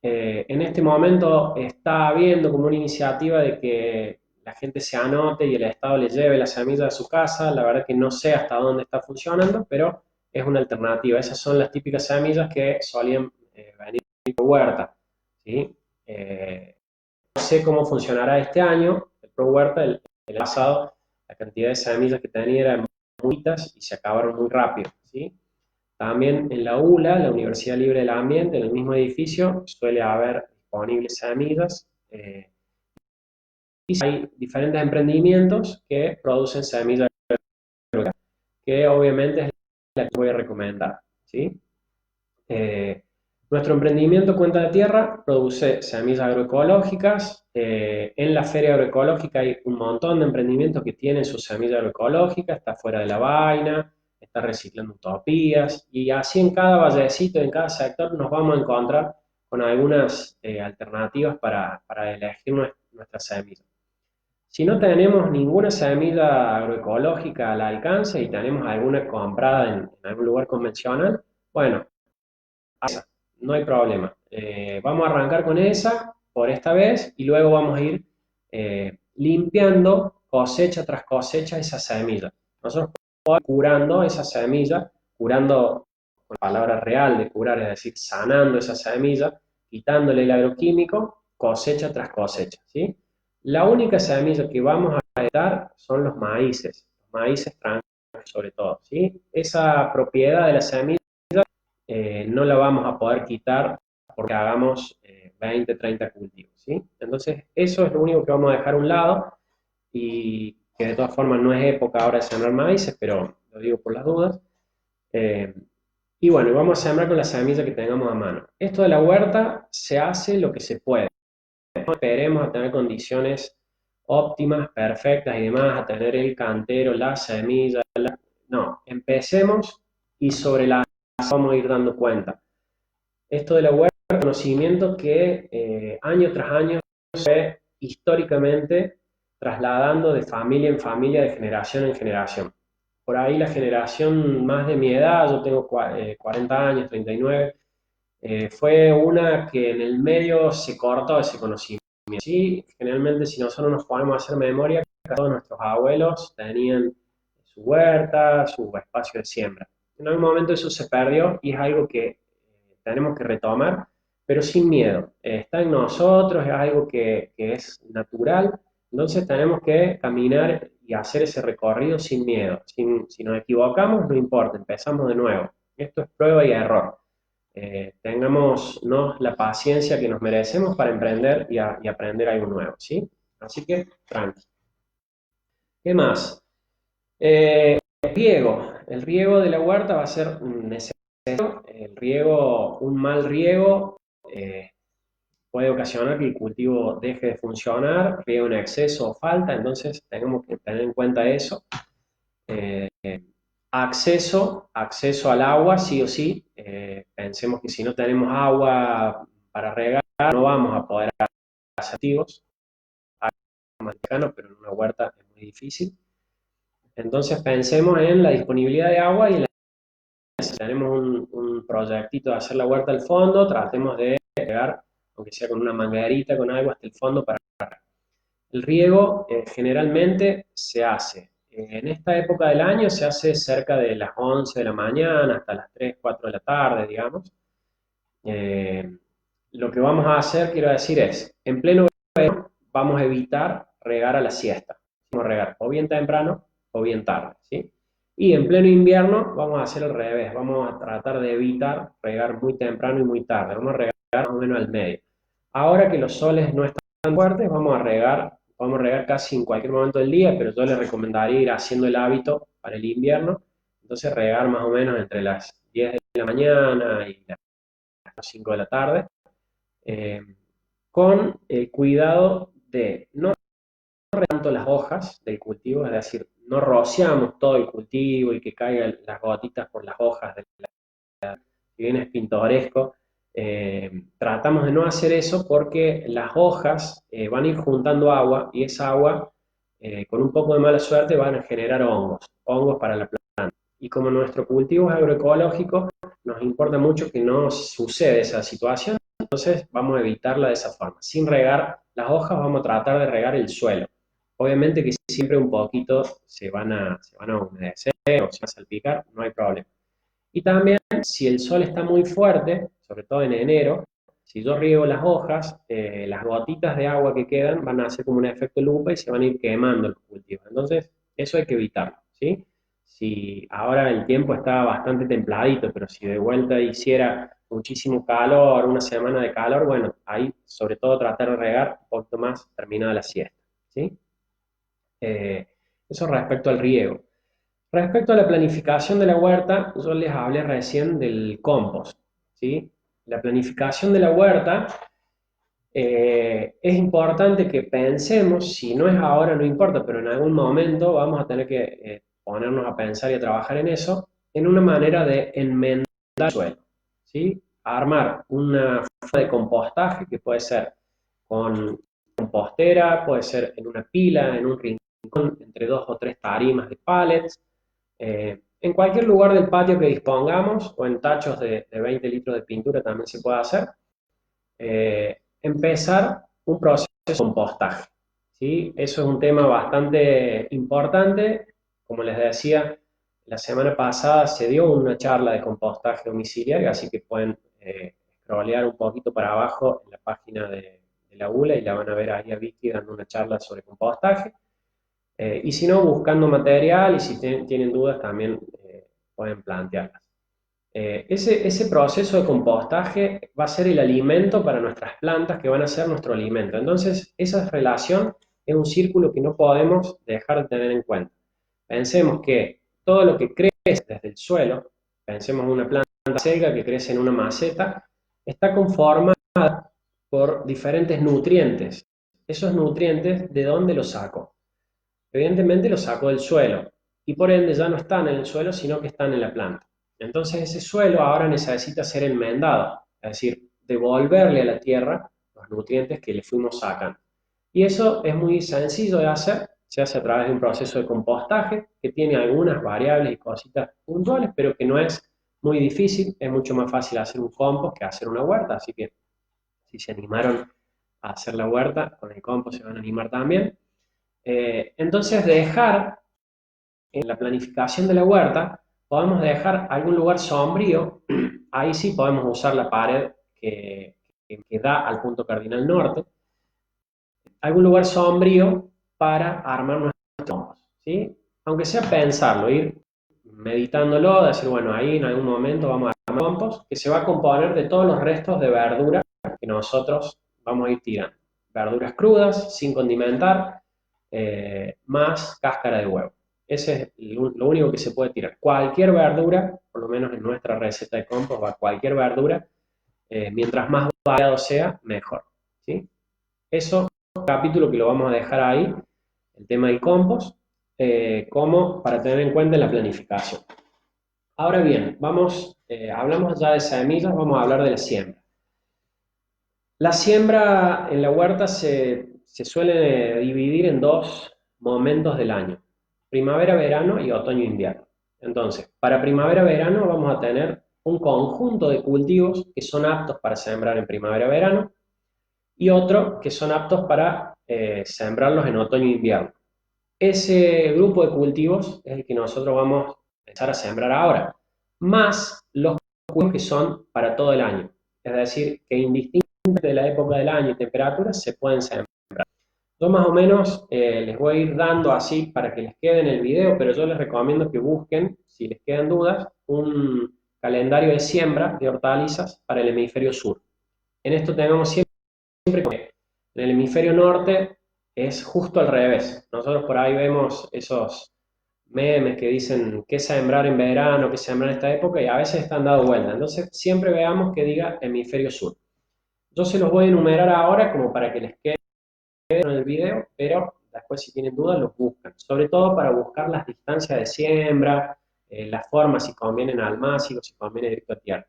S1: En este momento está habiendo como una iniciativa de que la gente se anote y el Estado le lleve la semilla a su casa. La verdad que no sé hasta dónde está funcionando, pero es una alternativa. Esas son las típicas semillas que solían venir de huerta, ¿sí? No sé cómo funcionará este año. El Pro Huerta, el pasado, la cantidad de semillas que tenía eran muchas y se acabaron muy rápido, ¿sí? También en la ULA, la Universidad Libre del Ambiente, en el mismo edificio, suele haber disponibles semillas. Y hay diferentes emprendimientos que producen semillas que obviamente es la que voy a recomendar, ¿sí? Eh, Nuestro emprendimiento Cuenta de Tierra produce semillas agroecológicas. En la feria agroecológica hay un montón de emprendimientos que tienen su semilla agroecológica, está fuera de la vaina, está reciclando utopías, y así en cada vallecito, en cada sector nos vamos a encontrar con algunas alternativas para elegir nuestra semilla. Si no tenemos ninguna semilla agroecológica al alcance y tenemos alguna comprada en algún lugar convencional, bueno, no hay problema. Vamos a arrancar con esa por esta vez y luego vamos a ir limpiando cosecha tras cosecha esa semilla. Nosotros podemos ir curando esa semilla, curando con la palabra real de curar, es decir, sanando esa semilla, quitándole el agroquímico, cosecha tras cosecha, ¿sí? La única semilla que vamos a heredar son los maíces tranquilos sobre todo, ¿sí? Esa propiedad de la semilla no la vamos a poder quitar porque hagamos 20, 30 cultivos, ¿sí? Entonces, eso es lo único que vamos a dejar a un lado y que de todas formas no es época ahora de sembrar maíces, pero lo digo por las dudas. Eh, y bueno, vamos a sembrar con la semilla que tengamos a mano. Esto de la huerta se hace lo que se puede. No esperemos a tener condiciones óptimas, perfectas y demás, a tener el cantero, la semilla. No, empecemos y sobre la vamos a ir dando cuenta. Esto de la huerta es un conocimiento que año tras año se ve históricamente trasladando de familia en familia, de generación en generación. Por ahí la generación más de mi edad, yo tengo 40 años, 39, fue una que en el medio se cortó ese conocimiento. Sí, generalmente si nosotros nos podemos hacer memoria, todos nuestros abuelos tenían su huerta, su espacio de siembra. En algún momento eso se perdió y es algo que tenemos que retomar, pero sin miedo. Está en nosotros, es algo que es natural, entonces tenemos que caminar y hacer ese recorrido sin miedo. Si nos equivocamos, no importa, empezamos de nuevo. Esto es prueba y error. Tengamos la paciencia que nos merecemos para emprender y aprender algo nuevo, ¿sí? Así que, tranqui. ¿Qué más? El riego de la huerta va a ser necesario. El riego, un mal riego, eh, puede ocasionar que el cultivo deje de funcionar, riego en exceso o falta, entonces tenemos que tener en cuenta eso. Eh, acceso al agua, sí o sí. Pensemos que si no tenemos agua para regar, no vamos a poder hacer activos, pero en una huerta es muy difícil. Entonces pensemos en la disponibilidad de agua y en si tenemos un proyectito de hacer la huerta al fondo, tratemos de regar, aunque sea con una manguerita, con algo hasta el fondo para regar. El riego generalmente se hace en esta época del año, se hace cerca de las 11 de la mañana hasta las 3, 4 de la tarde, digamos. Eh, lo que vamos a hacer, quiero decir, es, en pleno verano vamos a evitar regar a la siesta. Vamos a regar o bien temprano o bien tarde, ¿sí? Y en pleno invierno vamos a hacer al revés, vamos a tratar de evitar regar muy temprano y muy tarde, vamos a regar más o menos al medio. Ahora que los soles no están tan fuertes, vamos a regar casi en cualquier momento del día, pero yo les recomendaría ir haciendo el hábito para el invierno, entonces regar más o menos entre las 10 de la mañana y las 5 de la tarde, eh, con el cuidado de no tanto las hojas del cultivo, es decir, no rociamos todo el cultivo y que caigan las gotitas por las hojas, si bien es pintoresco, tratamos de no hacer eso porque las hojas van a ir juntando agua y esa agua, con un poco de mala suerte, van a generar hongos para la planta. Y como nuestro cultivo es agroecológico, nos importa mucho que no suceda esa situación, entonces vamos a evitarla de esa forma. Sin regar las hojas, vamos a tratar de regar el suelo. Obviamente que siempre un poquito se van a humedecer o se van a salpicar, no hay problema. Y también, si el sol está muy fuerte, sobre todo en enero, si yo riego las hojas, las gotitas de agua que quedan van a hacer como un efecto lupa y se van a ir quemando los cultivos. Entonces, eso hay que evitarlo, ¿sí? Si ahora el tiempo está bastante templadito, pero si de vuelta hiciera muchísimo calor, una semana de calor, bueno, ahí sobre todo tratar de regar un poquito más terminada la siesta, ¿sí? Eh, Eso respecto al riego. Respecto a la planificación de la huerta, yo les hablé recién del compost, ¿sí? La planificación de la huerta, es importante que pensemos, si no es ahora no importa, pero en algún momento vamos a tener que ponernos a pensar y a trabajar en eso, en una manera de enmendar el suelo, ¿sí? Armar una forma de compostaje que puede ser con compostera, puede ser en una pila, en un rincón, entre 2 o 3 tarimas de pallets, en cualquier lugar del patio que dispongamos, o en tachos de 20 litros de pintura también se puede hacer, empezar un proceso de compostaje, ¿sí? Eso es un tema bastante importante. Como les decía, la semana pasada se dio una charla de compostaje domiciliario, así que pueden scrollear un poquito para abajo en la página de la ULA y la van a ver ahí a Vicky dando una charla sobre compostaje. Y si no, buscando material y si tienen dudas también pueden plantearlas. Ese proceso de compostaje va a ser el alimento para nuestras plantas que van a ser nuestro alimento. Entonces, esa relación es un círculo que no podemos dejar de tener en cuenta. Pensemos que todo lo que crece desde el suelo, pensemos en una planta seca que crece en una maceta, está conformada por diferentes nutrientes. Esos nutrientes, ¿de dónde los saco? Evidentemente los saco del suelo y por ende ya no están en el suelo, sino que están en la planta. Entonces ese suelo ahora necesita ser enmendado, es decir, devolverle a la tierra los nutrientes que le fuimos sacando. Y eso es muy sencillo de hacer, se hace a través de un proceso de compostaje que tiene algunas variables y cositas puntuales, pero que no es muy difícil, es mucho más fácil hacer un compost que hacer una huerta, así que si se animaron a hacer la huerta, con el compost se van a animar también. Entonces, dejar en la planificación de la huerta, podemos dejar algún lugar sombrío, ahí sí podemos usar la pared que da al punto cardinal norte, algún lugar sombrío para armar nuestros compost, ¿sí? Aunque sea pensarlo, ir meditándolo, decir, bueno, ahí en algún momento vamos a armar compost, que se va a componer de todos los restos de verdura que nosotros vamos a ir tirando. Verduras crudas, sin condimentar, más cáscara de huevo. Ese es lo único que se puede tirar. Cualquier verdura, por lo menos en nuestra receta de compost, va cualquier verdura, mientras más variado sea, mejor, ¿sí? Eso es un capítulo que lo vamos a dejar ahí, el tema del compost, como para tener en cuenta en la planificación. Ahora bien, hablamos ya de semillas, vamos a hablar de la siembra. La siembra en la huerta se suele dividir en 2 momentos del año, primavera, verano y otoño, invierno. Entonces, para primavera, verano vamos a tener un conjunto de cultivos que son aptos para sembrar en primavera, verano y otros que son aptos para sembrarlos en otoño e invierno. Ese grupo de cultivos es el que nosotros vamos a empezar a sembrar ahora, más los cultivos que son para todo el año. Es decir, que indistintamente de la época del año y temperaturas se pueden sembrar. Yo más o menos les voy a ir dando así para que les quede en el video, pero yo les recomiendo que busquen, si les quedan dudas, un calendario de siembra de hortalizas para el hemisferio sur. En esto tengamos siempre que en el hemisferio norte es justo al revés. Nosotros por ahí vemos esos memes que dicen qué sembrar en verano, qué sembrar en esta época, y a veces están dado vuelta. Entonces siempre veamos que diga hemisferio sur. Yo se los voy a enumerar ahora como para que les quede en el video, pero después si tienen dudas los buscan. Sobre todo para buscar las distancias de siembra, las formas, si convienen al másico, si conviene directo a tierra.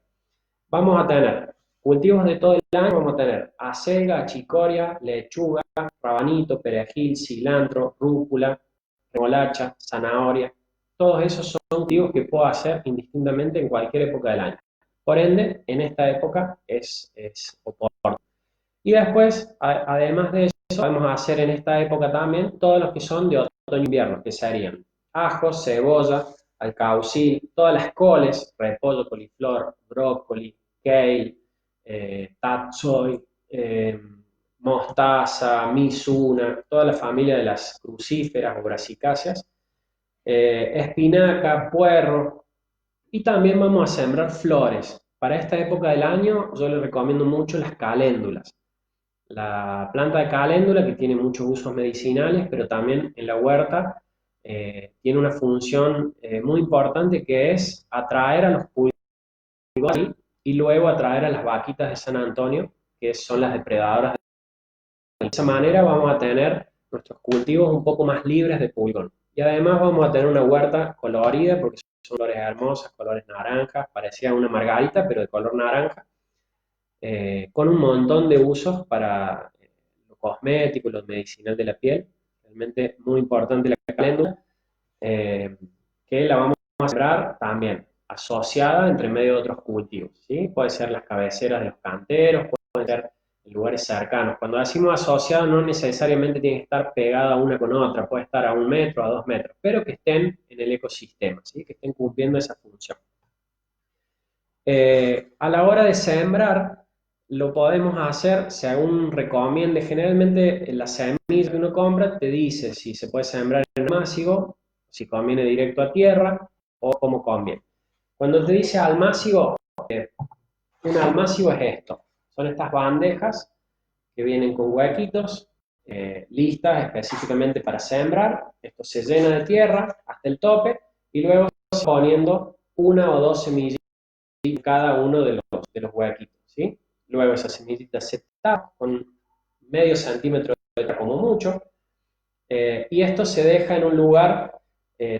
S1: Vamos a tener cultivos de todo el año vamos a tener acelga, chicoria, lechuga, rabanito, perejil, cilantro, rúcula, remolacha, zanahoria. Todos esos son cultivos que puedo hacer indistintamente en cualquier época del año. Por ende, en esta época es oportuno. Y después, además de eso, podemos hacer en esta época también todos los que son de otoño-invierno, que serían ajo, cebolla, alcaucil, todas las coles, repollo, coliflor, brócoli, kale, tatsoi, mostaza, mizuna, toda la familia de las crucíferas o brasicáceas, espinaca, puerro, y también vamos a sembrar flores. Para esta época del año yo les recomiendo mucho las caléndulas. La planta de caléndula, que tiene muchos usos medicinales, pero también en la huerta tiene una función muy importante, que es atraer a los pulgones y luego atraer a las vaquitas de San Antonio, que son las depredadoras. De esa manera vamos a tener nuestros cultivos un poco más libres de pulgón. Y además vamos a tener una huerta colorida, porque son colores hermosas, colores naranjas, parecía una margarita, pero de color naranja, con un montón de usos para lo cosmético, lo medicinal de la piel. Realmente muy importante la caléndula, que la vamos a sembrar también asociada entre medio de otros cultivos, ¿sí? Puede ser las cabeceras de los canteros, puede ser en lugares cercanos. Cuando decimos asociada, no necesariamente tiene que estar pegada una con otra, puede estar a 1 metro, a 2 metros, pero que estén en el ecosistema, ¿sí? Que estén cumpliendo esa función. A la hora de sembrar, lo podemos hacer según recomiende. Generalmente la semilla que uno compra te dice si se puede sembrar en almácigo, si conviene directo a tierra o cómo conviene. Cuando te dice almácigo, un almácigo es esto. Son estas bandejas que vienen con huequitos, listas específicamente para sembrar. Esto se llena de tierra hasta el tope y luego se va poniendo 1 o 2 semillas en cada uno de los huequitos, ¿sí? Luego esa semillita se tapa con medio centímetro de tierra como mucho, y esto se deja en un lugar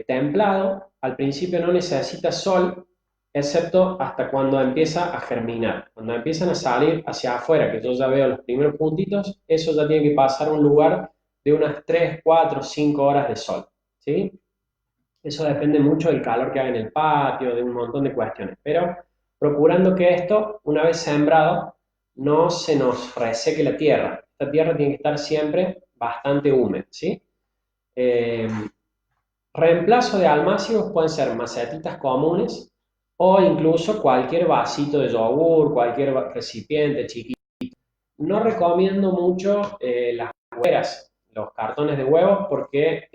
S1: templado. Al principio no necesita sol, excepto hasta cuando empieza a germinar. Cuando empiezan a salir hacia afuera, que yo ya veo los primeros puntitos, eso ya tiene que pasar a un lugar de unas 3, 4, 5 horas de sol, ¿sí? Eso depende mucho del calor que haga en el patio, de un montón de cuestiones, pero procurando que esto, una vez sembrado, no se nos reseque la tierra. Esta tierra tiene que estar siempre bastante húmeda, ¿sí? Reemplazo de almácigos pueden ser macetitas comunes o incluso cualquier vasito de yogur, cualquier recipiente chiquito. No recomiendo mucho las huevas, los cartones de huevos, porque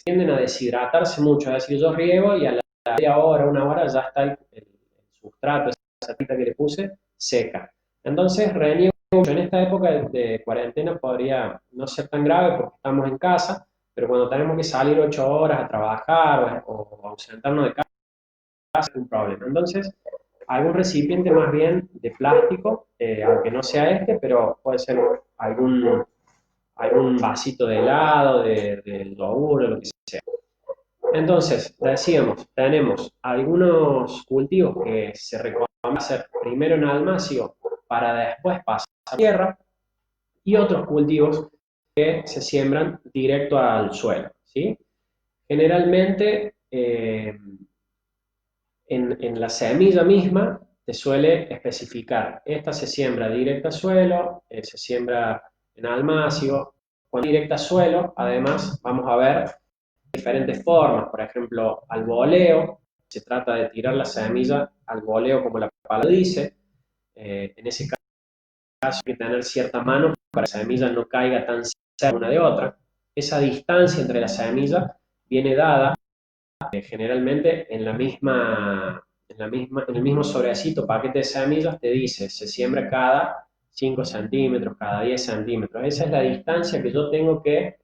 S1: tienden a deshidratarse mucho. Es decir, yo riego y a la media hora, 1 hora, ya está el sustrato, esa tita que le puse, seca. Entonces, reniego mucho. En esta época de cuarentena podría no ser tan grave porque estamos en casa, pero cuando tenemos que salir 8 horas a trabajar o ausentarnos de casa, es un problema. Entonces, algún recipiente más bien de plástico, aunque no sea este, pero puede ser algún vasito de helado, de yogur o lo que sea. Entonces, decíamos, tenemos algunos cultivos que se recomienda hacer primero en almácigo para después pasar a tierra, y otros cultivos que se siembran directo al suelo, ¿sí? Generalmente, en la semilla misma te suele especificar, esta se siembra directa a suelo, se siembra en almácigo. Cuando directa a suelo, además, vamos a ver diferentes formas. Por ejemplo, al voleo, se trata de tirar la semilla al voleo como la palabra dice. En ese caso hay que tener cierta mano para que la semilla no caiga tan cerca una de otra. Esa distancia entre las semillas viene dada generalmente en el mismo sobrecito, paquete de semillas, te dice, se siembra cada 5 centímetros, cada 10 centímetros. Esa es la distancia que yo tengo que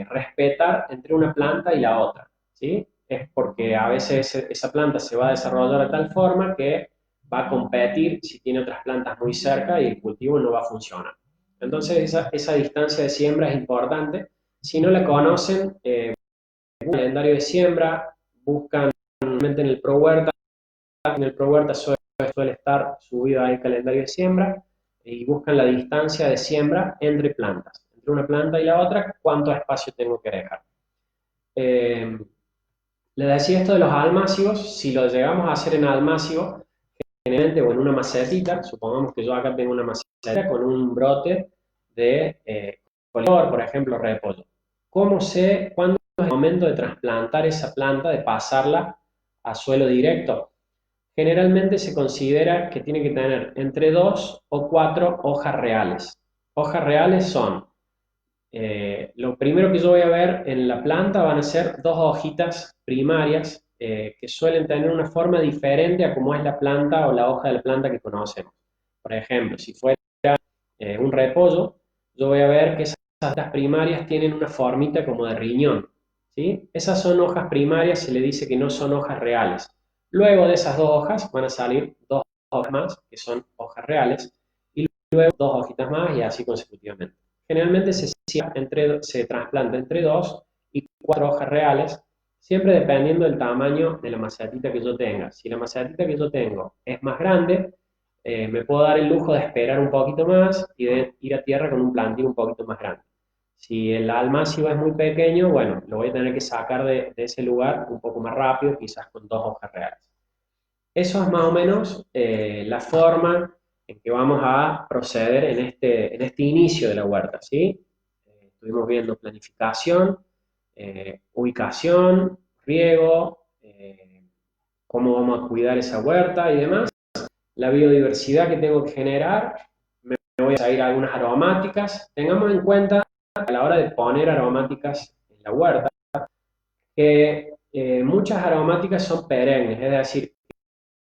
S1: respetar entre una planta y la otra, ¿sí? Es porque a veces esa planta se va a desarrollar de tal forma que va a competir si tiene otras plantas muy cerca y el cultivo no va a funcionar. Entonces esa distancia de siembra es importante. Si no la conocen, calendario de siembra, buscan en el ProHuerta suele suele estar subido ahí el calendario de siembra y buscan la distancia de siembra entre plantas. Entre una planta y la otra, ¿cuánto espacio tengo que dejar? Les decía esto de los almácigos, si lo llegamos a hacer en almácigo, generalmente o en una macetita, supongamos que yo acá tengo una maceta con un brote de coliflor, por ejemplo, repollo. ¿Cómo sé cuándo es el momento de trasplantar esa planta, de pasarla a suelo directo? Generalmente se considera que tiene que tener entre 2 o 4 hojas reales. Hojas reales son, lo primero que yo voy a ver en la planta van a ser dos hojitas primarias que suelen tener una forma diferente a como es la planta o la hoja de la planta que conocemos. Por ejemplo, si fuera un repollo, yo voy a ver que esas hojas primarias tienen una formita como de riñón, ¿sí? Esas son hojas primarias, se le dice que no son hojas reales. Luego de esas dos hojas van a salir dos hojas más, que son hojas reales, y luego dos hojitas más y así consecutivamente. Generalmente se trasplanta entre 2 y 4 hojas reales, siempre dependiendo del tamaño de la macetita que yo tenga. Si la macetita que yo tengo es más grande, me puedo dar el lujo de esperar un poquito más y de ir a tierra con un plantío un poquito más grande. Si el almácigo es muy pequeño, bueno, lo voy a tener que sacar de ese lugar un poco más rápido, quizás con dos hojas reales. Eso es más o menos la forma en que vamos a proceder en este inicio de la huerta, ¿sí? Estuvimos viendo planificación, ubicación, riego, cómo vamos a cuidar esa huerta y demás. La biodiversidad que tengo que generar, me voy a ir a algunas aromáticas. Tengamos en cuenta a la hora de poner aromáticas en la huerta que muchas aromáticas son perennes, es decir,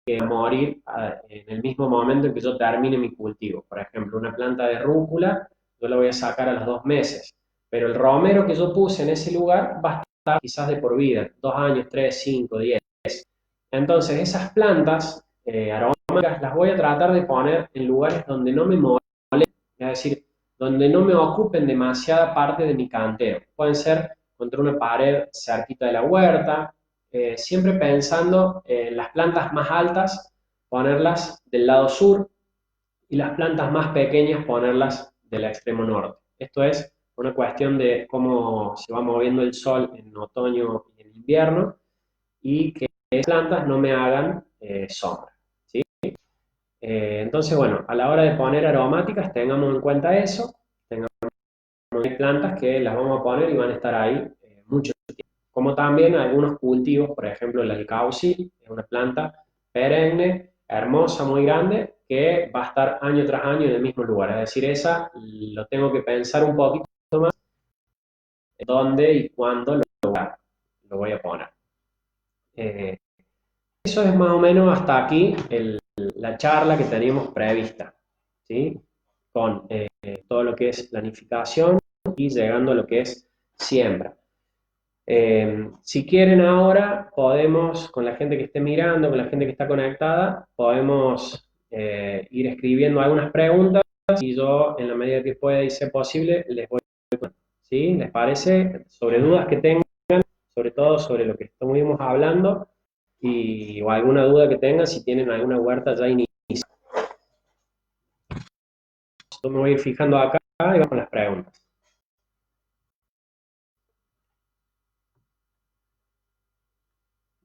S1: que morir en el mismo momento en que yo termine mi cultivo. Por ejemplo, una planta de rúcula, yo la voy a sacar a los 2 meses, pero el romero que yo puse en ese lugar va a estar quizás de por vida, 2 años, 3, 5, 10. Entonces, esas plantas aromáticas las voy a tratar de poner en lugares donde no me molesten, es decir, donde no me ocupen demasiada parte de mi cantero. Pueden ser contra una pared cerquita de la huerta, siempre pensando en las plantas más altas, ponerlas del lado sur y las plantas más pequeñas ponerlas del extremo norte. Esto es una cuestión de cómo se va moviendo el sol en otoño y en invierno y que esas plantas no me hagan sombra. ¿Sí? Entonces, bueno, a la hora de poner aromáticas tengamos en cuenta eso, tengamos plantas que las vamos a poner y van a estar ahí mucho tiempo. Como también algunos cultivos, por ejemplo el alcaucil, es una planta perenne, hermosa, muy grande, que va a estar año tras año en el mismo lugar. Es decir, esa lo tengo que pensar un poquito más dónde y cuándo lo voy a poner. Eso es más o menos hasta aquí la charla que teníamos prevista, ¿sí? Con todo lo que es planificación y llegando a lo que es siembra. Si quieren ahora, podemos, con la gente que esté mirando, con la gente que está conectada, podemos ir escribiendo algunas preguntas y yo, en la medida que pueda y sea posible, les voy a contar. ¿Sí? ¿Les parece? Sobre dudas que tengan, sobre todo sobre lo que estuvimos hablando o alguna duda que tengan si tienen alguna huerta ya iniciada. Yo me voy a ir fijando acá y vamos con las preguntas.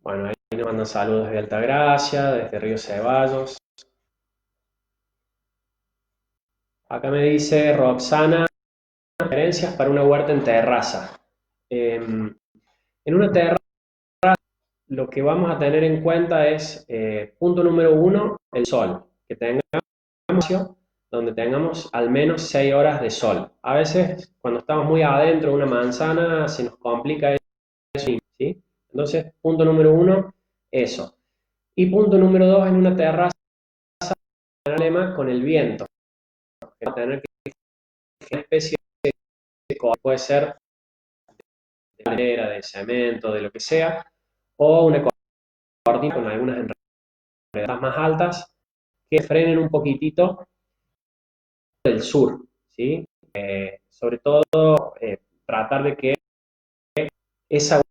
S1: Bueno, ahí nos mandan saludos desde Altagracia, desde Río Ceballos. Acá me dice Roxana, sugerencias para una huerta en terraza. En una terraza lo que vamos a tener en cuenta es, punto número 1, el sol. Que tengamos donde tengamos al menos 6 horas de sol. A veces, cuando estamos muy adentro de una manzana, se nos complica eso, ¿sí? Entonces, punto número 1, eso. Y punto número 2, en una terraza, problema con el viento. Va a tener que una especie de puede ser de madera, de cemento, de lo que sea, o una cortina con algunas enredaderas más altas que frenen un poquitito del sur, ¿sí? Sobre todo, tratar de que esa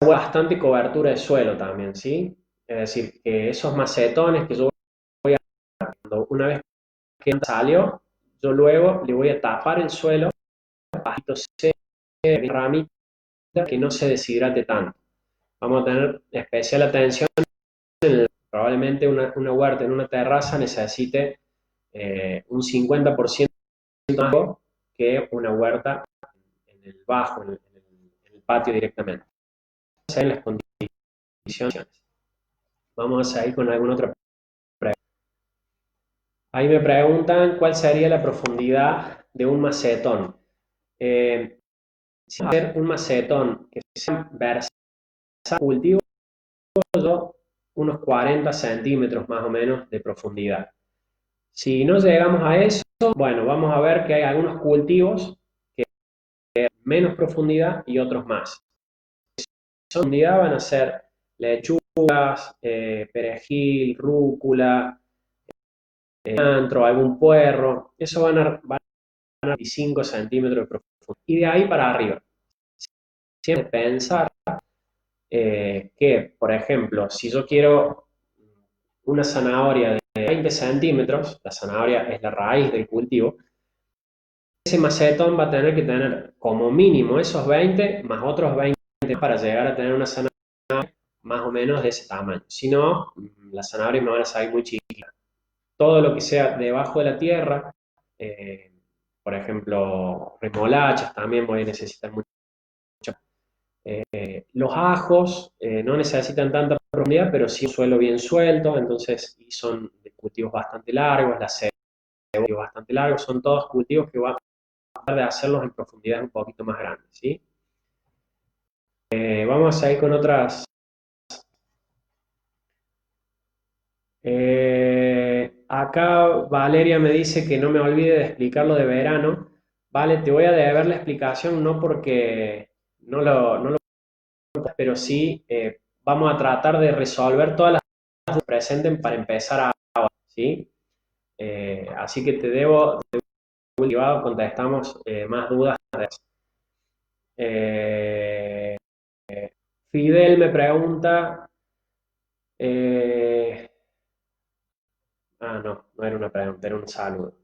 S1: bastante cobertura de suelo también, ¿sí? Es decir, que esos macetones que yo una vez que salió, yo luego le voy a tapar el suelo, pastito seco, ramita, que no se deshidrate tanto. Vamos a tener especial atención, probablemente una huerta en una terraza necesite un 50% más que una huerta en el bajo, en el patio directamente. En las condiciones. Vamos a ir con alguna otra pregunta. Ahí me preguntan cuál sería la profundidad de un macetón. Si hacer un macetón que sea versátil, cultivo unos 40 centímetros más o menos de profundidad. Si no llegamos a eso, bueno, vamos a ver que hay algunos cultivos que tienen menos profundidad y otros más. Profundidad van a ser lechugas, perejil, rúcula, cilantro, algún puerro. Eso van a 25 centímetros de profundidad. Y de ahí para arriba. Siempre pensar que, por ejemplo, si yo quiero una zanahoria de 20 centímetros, la zanahoria es la raíz del cultivo, ese macetón va a tener que tener como mínimo esos 20 más otros 20 para llegar a tener una zanahoria más o menos de ese tamaño. Si no, las zanahorias me van a salir muy chiquitas. Todo lo que sea debajo de la tierra, por ejemplo, remolachas también voy a necesitar mucho. Los ajos no necesitan tanta profundidad, pero sí un suelo bien suelto, entonces y son de cultivos bastante largos, la cebolla bastante largos, son todos cultivos que van a tratar de hacerlos en profundidades un poquito más grandes, ¿sí? Vamos a ir con otras. Acá Valeria me dice que no me olvide de explicar lo de verano. Vale, te voy a deber la explicación, no porque no lo pero sí vamos a tratar de resolver todas las dudas que presenten para empezar ahora, ¿sí? Así que te debo, privado, contestamos más dudas de eso. Fidel me pregunta, no era una pregunta, era un saludo.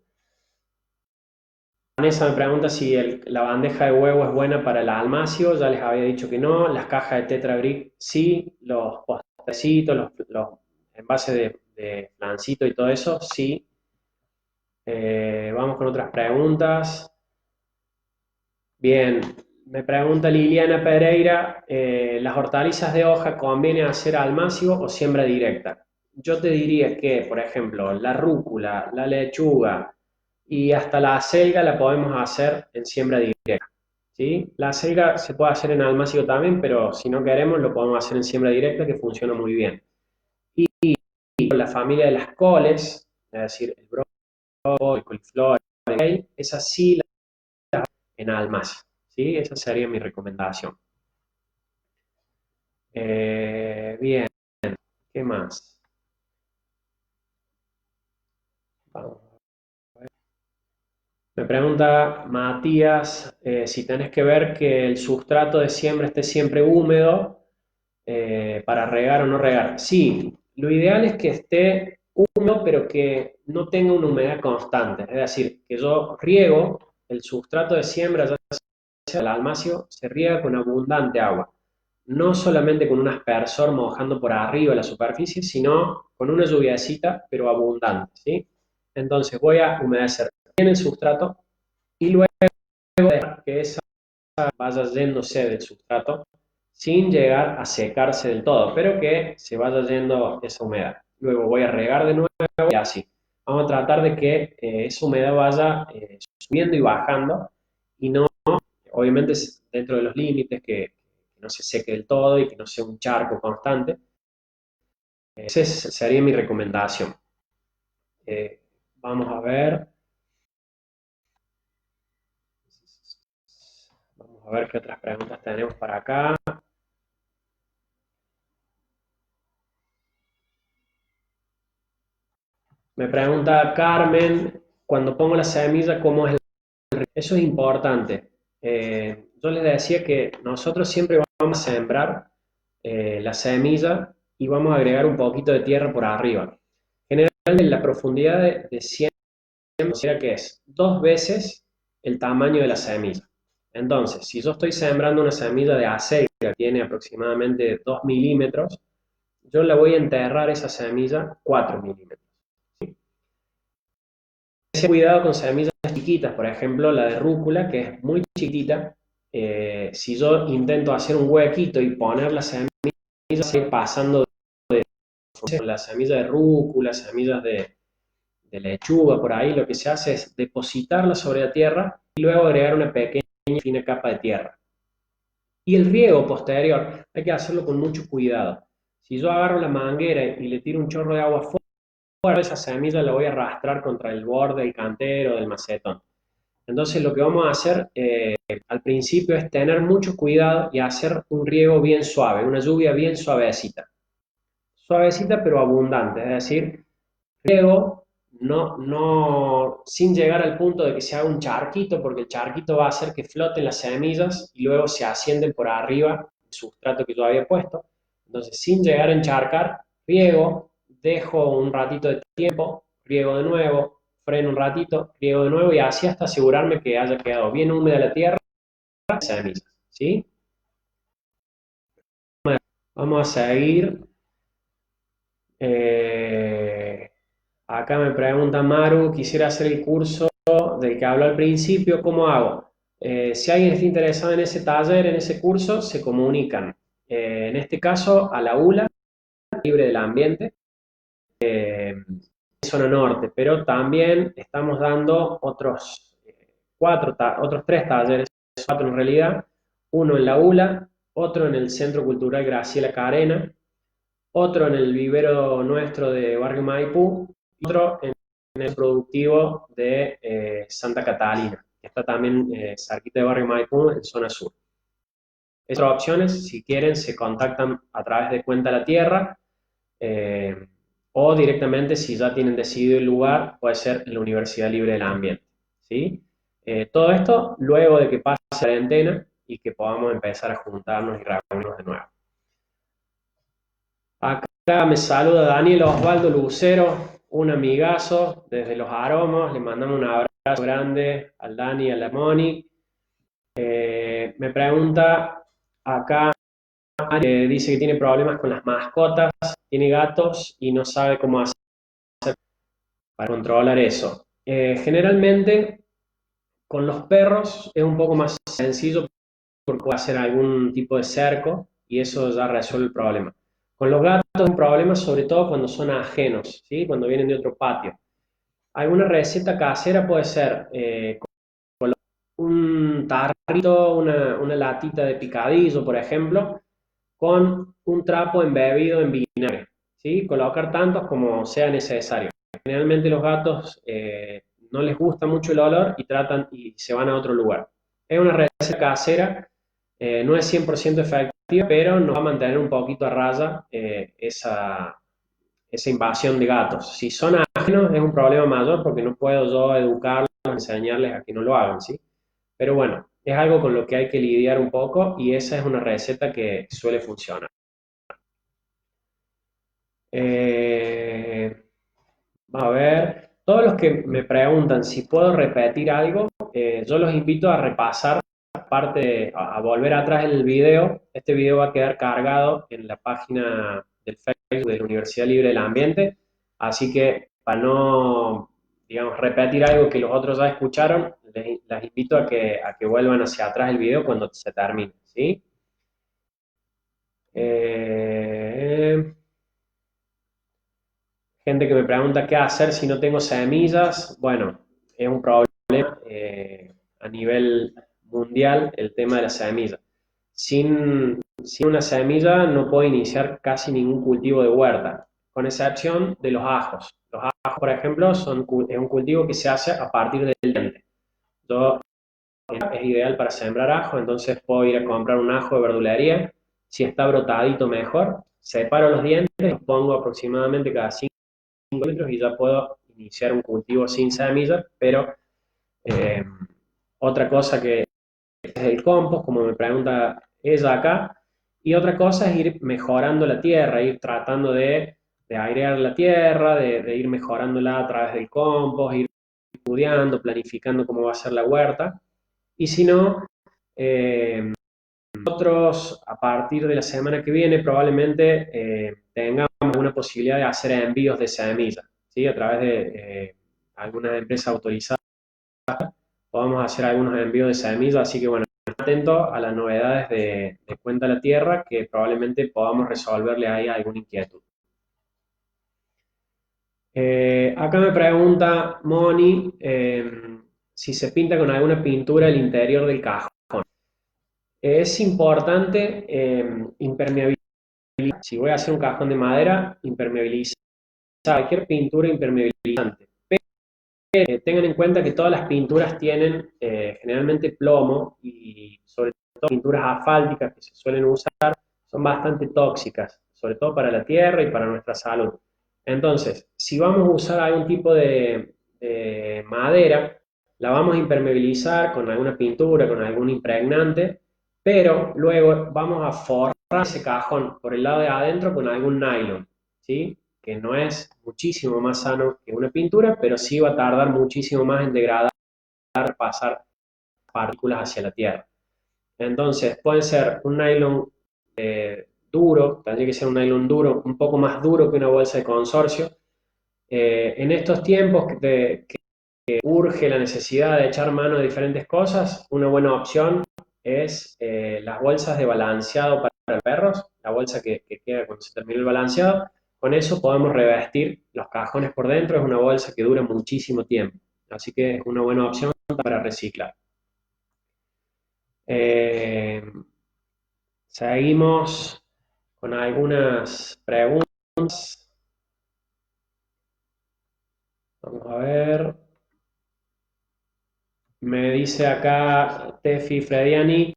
S1: Vanessa me pregunta si la bandeja de huevo es buena para el almacio, ya les había dicho que no, las cajas de Tetra Brick sí, los postrecitos, los envases de flancito y todo eso, sí. Vamos con otras preguntas. Bien, me pregunta Liliana Pereira, ¿las hortalizas de hoja conviene hacer almacio o siembra directa? Yo te diría que, por ejemplo, la rúcula, la lechuga y hasta la acelga la podemos hacer en siembra directa, ¿sí? La acelga se puede hacer en almacio también, pero si no queremos lo podemos hacer en siembra directa, que funciona muy bien. Y la familia de las coles, es decir, el brócoli, el coliflor, esa sí la en almacio, ¿sí? Esa sería mi recomendación. Bien, ¿qué más? Vamos. Me pregunta Matías si tenés que ver que el sustrato de siembra esté siempre húmedo para regar o no regar. Sí, lo ideal es que esté húmedo, pero que no tenga una humedad constante. Es decir, que yo riego el sustrato de siembra, ya sea el almacio, se riega con abundante agua. No solamente con un aspersor mojando por arriba la superficie, sino con una lluviacita, pero abundante, ¿sí? Entonces voy a humedecer bien el sustrato y luego dejar que esa vaya yéndose del sustrato sin llegar a secarse del todo, pero que se vaya yendo esa humedad. Luego voy a regar de nuevo y así. Vamos a tratar de que esa humedad vaya subiendo y bajando y no, obviamente, dentro de los límites, que no se seque del todo y que no sea un charco constante. Esa sería mi recomendación. Vamos a ver. Vamos a ver qué otras preguntas tenemos para acá. Me pregunta Carmen, cuando pongo la semilla, ¿cómo es el riego? Eso es importante. Yo les decía que nosotros siempre vamos a sembrar la semilla y vamos a agregar un poquito de tierra por arriba. la profundidad de 100 considera que es 2 veces el tamaño de la semilla. Entonces, si yo estoy sembrando una semilla de acelga que tiene aproximadamente 2 milímetros, yo la voy a enterrar esa semilla 4 milímetros. ¿Sí? Cuidado con semillas chiquitas, por ejemplo la de rúcula, que es muy chiquitita. Si yo intento hacer un huequito y poner la semilla, sigue pasando de la semilla de rúcula, semillas de lechuga, por ahí, lo que se hace es depositarla sobre la tierra y luego agregar una pequeña fina capa de tierra. Y el riego posterior hay que hacerlo con mucho cuidado. Si yo agarro la manguera y le tiro un chorro de agua fuera, esa semilla la voy a arrastrar contra el borde del cantero, del macetón. Entonces lo que vamos a hacer al principio es tener mucho cuidado y hacer un riego bien suave, una lluvia bien suavecita. Suavecita pero abundante, es decir, riego sin llegar al punto de que se haga un charquito, porque el charquito va a hacer que floten las semillas y luego se ascienden por arriba el sustrato que yo había puesto. Entonces, sin llegar a encharcar, riego, dejo un ratito de tiempo, riego de nuevo, freno un ratito, riego de nuevo y así hasta asegurarme que haya quedado bien húmeda la tierra y las semillas. ¿Sí? Vamos a seguir. Acá me pregunta Maru, quisiera hacer el curso del que habló al principio, ¿cómo hago? Si alguien está interesado en ese taller, en ese curso, se comunican. En este caso, a la ULA, Libre del Ambiente, en zona norte, pero también estamos dando otros otros 3 talleres, 4 en realidad, uno en la ULA, otro en el Centro Cultural Graciela Carena, otro en el vivero nuestro de Barrio Maipú, y otro en el productivo de Santa Catalina, que está también cerquita de Barrio Maipú, en zona sur. Otras opciones, si quieren, se contactan a través de Cuenta la Tierra, o directamente, si ya tienen decidido el lugar, puede ser en la Universidad Libre del Ambiente. ¿Sí? Todo esto luego de que pase la cuarentena y que podamos empezar a juntarnos y reunirnos de nuevo. Acá me saluda Daniel Osvaldo Lucero, un amigazo desde Los Aromos. Le mandamos un abrazo grande al Dani y a la Moni. Me pregunta acá, dice que tiene problemas con las mascotas, tiene gatos y no sabe cómo hacer para controlar eso. Generalmente con los perros es un poco más sencillo porque puede hacer algún tipo de cerco y eso ya resuelve el problema. Con los gatos es un problema sobre todo cuando son ajenos, ¿sí? Cuando vienen de otro patio. Alguna receta casera puede ser un tarrito, una latita de picadillo, por ejemplo, con un trapo embebido en vinagre, ¿sí? Colocar tantos como sea necesario. Generalmente los gatos no les gusta mucho el olor y se van a otro lugar. Es una receta casera, no es 100% efectiva, pero nos va a mantener un poquito a raya esa invasión de gatos. Si son ajenos es un problema mayor porque no puedo yo educarlos, enseñarles a que no lo hagan, ¿sí? Pero bueno, es algo con lo que hay que lidiar un poco y esa es una receta que suele funcionar. A ver, todos los que me preguntan si puedo repetir algo, yo los invito a repasar a volver atrás en el video. Este video va a quedar cargado en la página del Facebook de la Universidad Libre del Ambiente, así que para no, digamos, repetir algo que los otros ya escucharon, les invito a que vuelvan hacia atrás el video cuando se termine, ¿sí? Gente que me pregunta qué hacer si no tengo semillas. Bueno, es un problema a nivel mundial el tema de las semillas. Sin una semilla no puedo iniciar casi ningún cultivo de huerta, con excepción de los ajos. Los ajos, por ejemplo, es un cultivo que se hace a partir del diente. Es ideal para sembrar ajo, entonces puedo ir a comprar un ajo de verdulería. Si está brotadito, mejor. Separo los dientes, los pongo aproximadamente cada 5 metros y ya puedo iniciar un cultivo sin semillas, pero otra cosa que es el compost, como me pregunta ella acá, y otra cosa es ir mejorando la tierra, ir tratando de de airear la tierra, de ir mejorándola a través del compost, ir estudiando, planificando cómo va a ser la huerta. Y si no, nosotros a partir de la semana que viene probablemente tengamos una posibilidad de hacer envíos de semillas, ¿sí? A través de algunas empresas autorizadas podemos hacer algunos envíos de semillas, así que bueno, atento a las novedades de Cuenta la Tierra, que probablemente podamos resolverle ahí alguna inquietud. Acá me pregunta Moni si se pinta con alguna pintura el interior del cajón. Es importante impermeabilizar. Si voy a hacer un cajón de madera, impermeabilizar cualquier pintura impermeabilizante. Pero tengan en cuenta que todas las pinturas tienen generalmente plomo y sobre todo pinturas asfálticas que se suelen usar son bastante tóxicas, sobre todo para la tierra y para nuestra salud. Entonces, si vamos a usar algún tipo de madera, la vamos a impermeabilizar con alguna pintura, con algún impregnante, pero luego vamos a forrar ese cajón por el lado de adentro con algún nylon, ¿sí? Que no es muchísimo más sano que una pintura, pero sí va a tardar muchísimo más en degradar, pasar partículas hacia la tierra. Entonces, puede ser un nylon duro, tendría que ser un nylon duro, un poco más duro que una bolsa de consorcio. En estos tiempos que urge la necesidad de echar mano de diferentes cosas, una buena opción es las bolsas de balanceado para perros, la bolsa que queda cuando se termina el balanceado. Con eso podemos revestir los cajones por dentro, es una bolsa que dura muchísimo tiempo, así que es una buena opción para reciclar. Seguimos con algunas preguntas. Vamos a ver. Me dice acá Tefi Frediani,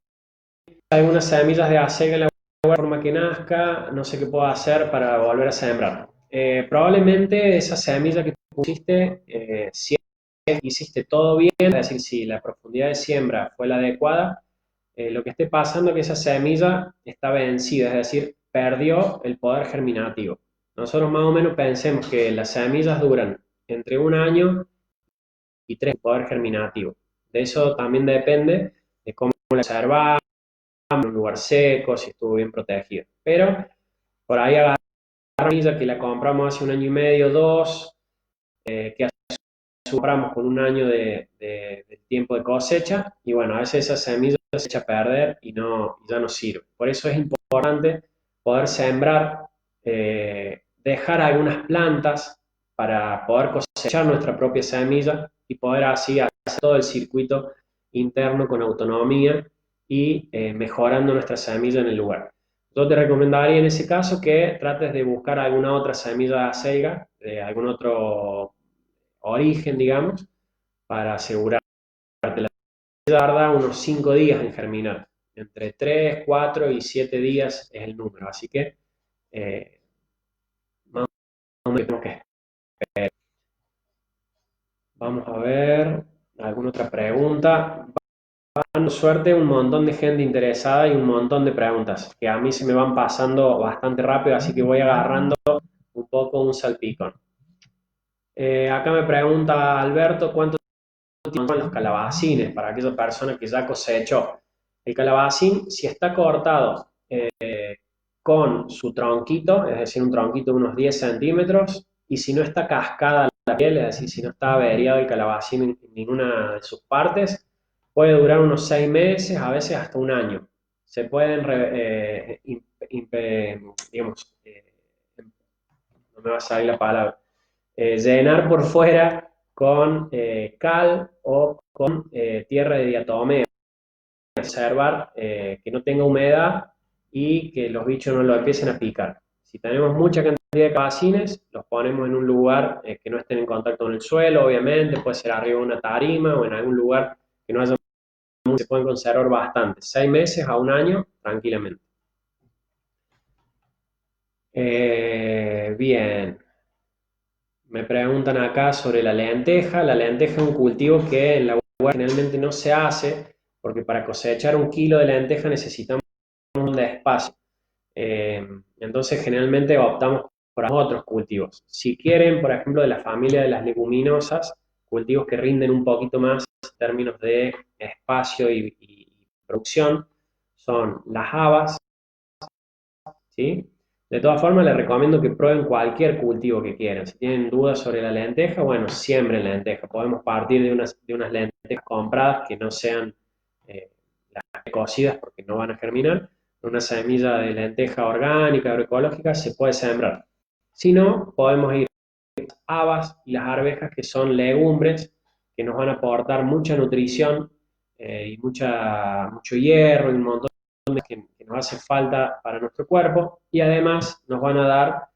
S1: algunas semillas de acelga en la forma que nazca, no sé qué puedo hacer para volver a sembrar. Probablemente esa semilla que pusiste, si hiciste todo bien, es decir, si la profundidad de siembra fue la adecuada, lo que esté pasando es que esa semilla está vencida, es decir, perdió el poder germinativo. Nosotros más o menos pensemos que las semillas duran entre 1 año y 3 poder germinativo. De eso también depende de cómo la observamos, en un lugar seco, si estuvo bien protegida. Pero por ahí agarramos la semilla que la compramos hace 1 año y medio, 2, que compramos con 1 año de tiempo de cosecha, y bueno, a veces esa semilla se echa a perder y ya no sirve. Por eso es importante poder sembrar, dejar algunas plantas para poder cosechar nuestra propia semilla y poder así hacer todo el circuito interno con autonomía y mejorando nuestra semilla en el lugar. Yo te recomendaría en ese caso que trates de buscar alguna otra semilla de acelga, de algún otro origen, digamos, para asegurarte. La tarda unos 5 días en germinar. Entre 3, 4 y 7 días es el número. Así que más o menos tenemos que esperar. Vamos a ver alguna otra pregunta. Dando suerte, un montón de gente interesada y un montón de preguntas que a mí se me van pasando bastante rápido, así que voy agarrando un poco un salpicón. Acá me pregunta Alberto, ¿cuánto tiempo los calabacines para aquella persona que ya cosechó? El calabacín, si está cortado con su tronquito, es decir, un tronquito de unos 10 centímetros, y si no está cascada la piel, es decir, si no está averiado el calabacín en ninguna de sus partes, puede durar unos 6 meses, a veces hasta 1 año. Se pueden, digamos, no me va a salir la palabra, llenar por fuera con cal o con tierra de diatomea, observar que no tenga humedad y que los bichos no lo empiecen a picar. Si tenemos mucha cantidad de calabacines, los ponemos en un lugar que no estén en contacto con el suelo, obviamente, puede ser arriba de una tarima o en algún lugar que no haya, se pueden conservar bastante, 6 meses a 1 año tranquilamente. Bien. Me preguntan acá sobre la lenteja. La lenteja es un cultivo que en la huerta generalmente no se hace, porque para cosechar 1 kilo de lenteja necesitamos un espacio. Entonces generalmente optamos por otros cultivos. Si quieren, por ejemplo, de la familia de las leguminosas, cultivos que rinden un poquito más en términos de espacio y producción, son las habas, ¿sí? De todas formas, les recomiendo que prueben cualquier cultivo que quieran. Si tienen dudas sobre la lenteja, bueno, siembren lenteja. Podemos partir de unas lentejas compradas que no sean eh, las cocidas porque no van a germinar. Una semilla de lenteja orgánica, agroecológica, se puede sembrar. Si no, podemos ir a las habas y las arvejas, que son legumbres que nos van a aportar mucha nutrición y mucho hierro y un montón que nos hace falta para nuestro cuerpo, y además nos van a dar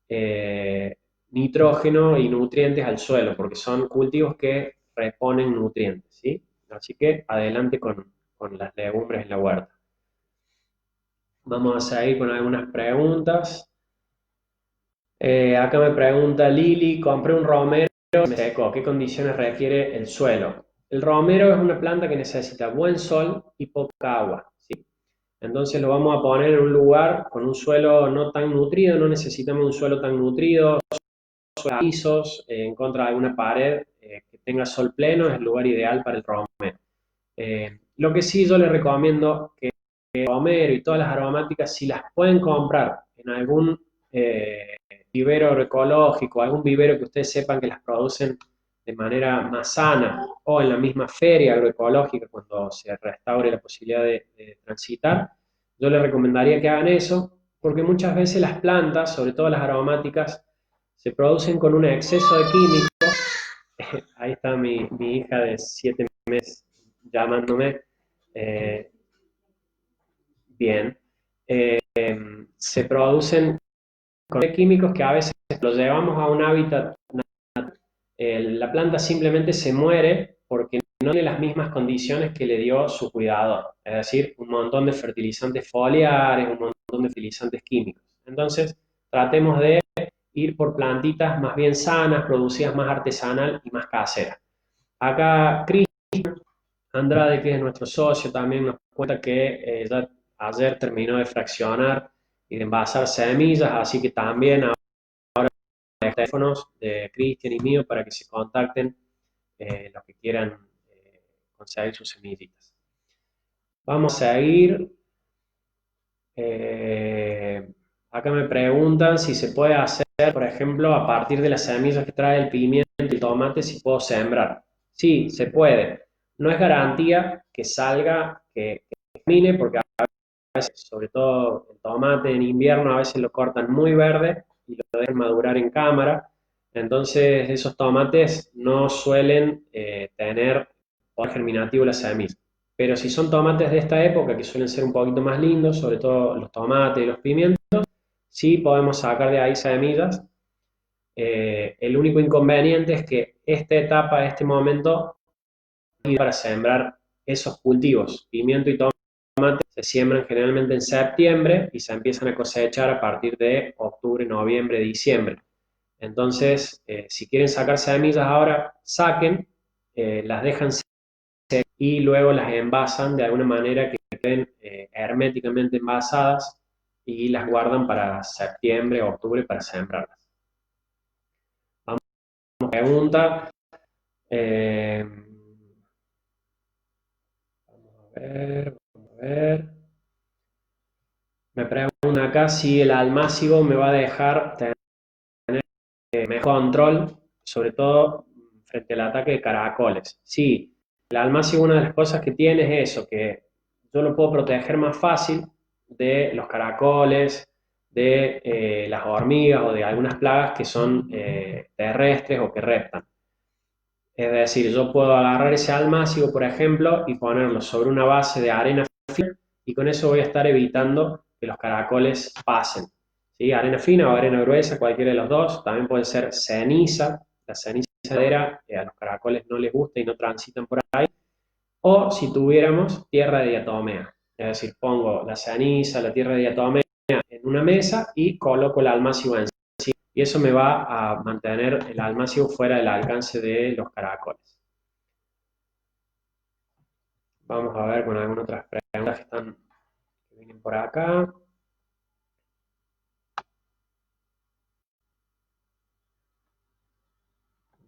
S1: eh, nitrógeno y nutrientes al suelo, porque son cultivos que reponen nutrientes, ¿sí? Así que adelante con las legumbres en la huerta. Vamos a seguir con algunas preguntas. Acá me pregunta Lili, compré un romero, me secó, ¿qué condiciones requiere el suelo? El romero es una planta que necesita buen sol y poca agua, ¿sí? Entonces lo vamos a poner en un lugar con un suelo no tan nutrido, no necesitamos un suelo tan nutrido, pisos, en contra de alguna pared que tenga sol pleno, es el lugar ideal para el romero. Lo que sí yo les recomiendo que el romero y todas las aromáticas, si las pueden comprar en algún vivero agroecológico, algún vivero que ustedes sepan que las producen de manera más sana, o en la misma feria agroecológica cuando se restaure la posibilidad de transitar, yo les recomendaría que hagan eso, porque muchas veces las plantas, sobre todo las aromáticas, se producen con un exceso de químicos. Ahí está mi hija de 7 meses llamándome. eh, Bien. Se producen con químicos que a veces los llevamos a un hábitat. La planta simplemente se muere porque no tiene las mismas condiciones que le dio su cuidador, es decir, un montón de fertilizantes foliares, un montón de fertilizantes químicos. Entonces, tratemos de ir por plantitas más bien sanas, producidas más artesanal y más caseras. Acá Cristian Andrade, que es nuestro socio, también nos cuenta que ya ayer terminó de fraccionar y de envasar semillas, así que también teléfonos de Cristian y mío para que se contacten los que quieran conseguir sus semillitas. Vamos a ir. Acá me preguntan si se puede hacer, por ejemplo, a partir de las semillas que trae el pimiento y el tomate, si puedo sembrar. Sí, se puede. No es garantía que salga, que germine, porque a veces, sobre todo el tomate en invierno, a veces lo cortan muy verde y lo dejan madurar en cámara. Entonces, esos tomates no suelen tener poder germinativo la semilla. Pero si son tomates de esta época, que suelen ser un poquito más lindos, sobre todo los tomates y los pimientos, sí podemos sacar de ahí semillas. El único inconveniente es que esta etapa, este momento, para sembrar esos cultivos, pimiento y tomate, se siembran generalmente en septiembre y se empiezan a cosechar a partir de octubre, noviembre, diciembre. Entonces, si quieren sacar semillas ahora, saquen, las dejan y luego las envasan de alguna manera que queden herméticamente envasadas y las guardan para septiembre o octubre para sembrarlas. Vamos a una pregunta. Vamos a ver. Me preguntan acá si el almácigo me va a dejar tener mejor control, sobre todo frente al ataque de caracoles. Sí, el almácigo, una de las cosas que tiene es eso, que yo lo puedo proteger más fácil de los caracoles, de las hormigas o de algunas plagas que son terrestres o que reptan. Es decir, yo puedo agarrar ese almácigo, por ejemplo, y ponerlo sobre una base de arena fina, y con eso voy a estar evitando que los caracoles pasen. ¿Sí? Arena fina o arena gruesa, cualquiera de los dos. También puede ser ceniza. La ceniza a los caracoles no les gusta y no transitan por ahí. O si tuviéramos tierra de diatomea. Es decir, pongo la ceniza, la tierra de diatomea en una mesa y coloco el almácigo encima. Y eso me va a mantener el almácigo fuera del alcance de los caracoles. Vamos a ver con algunas otras preguntas que vienen por acá.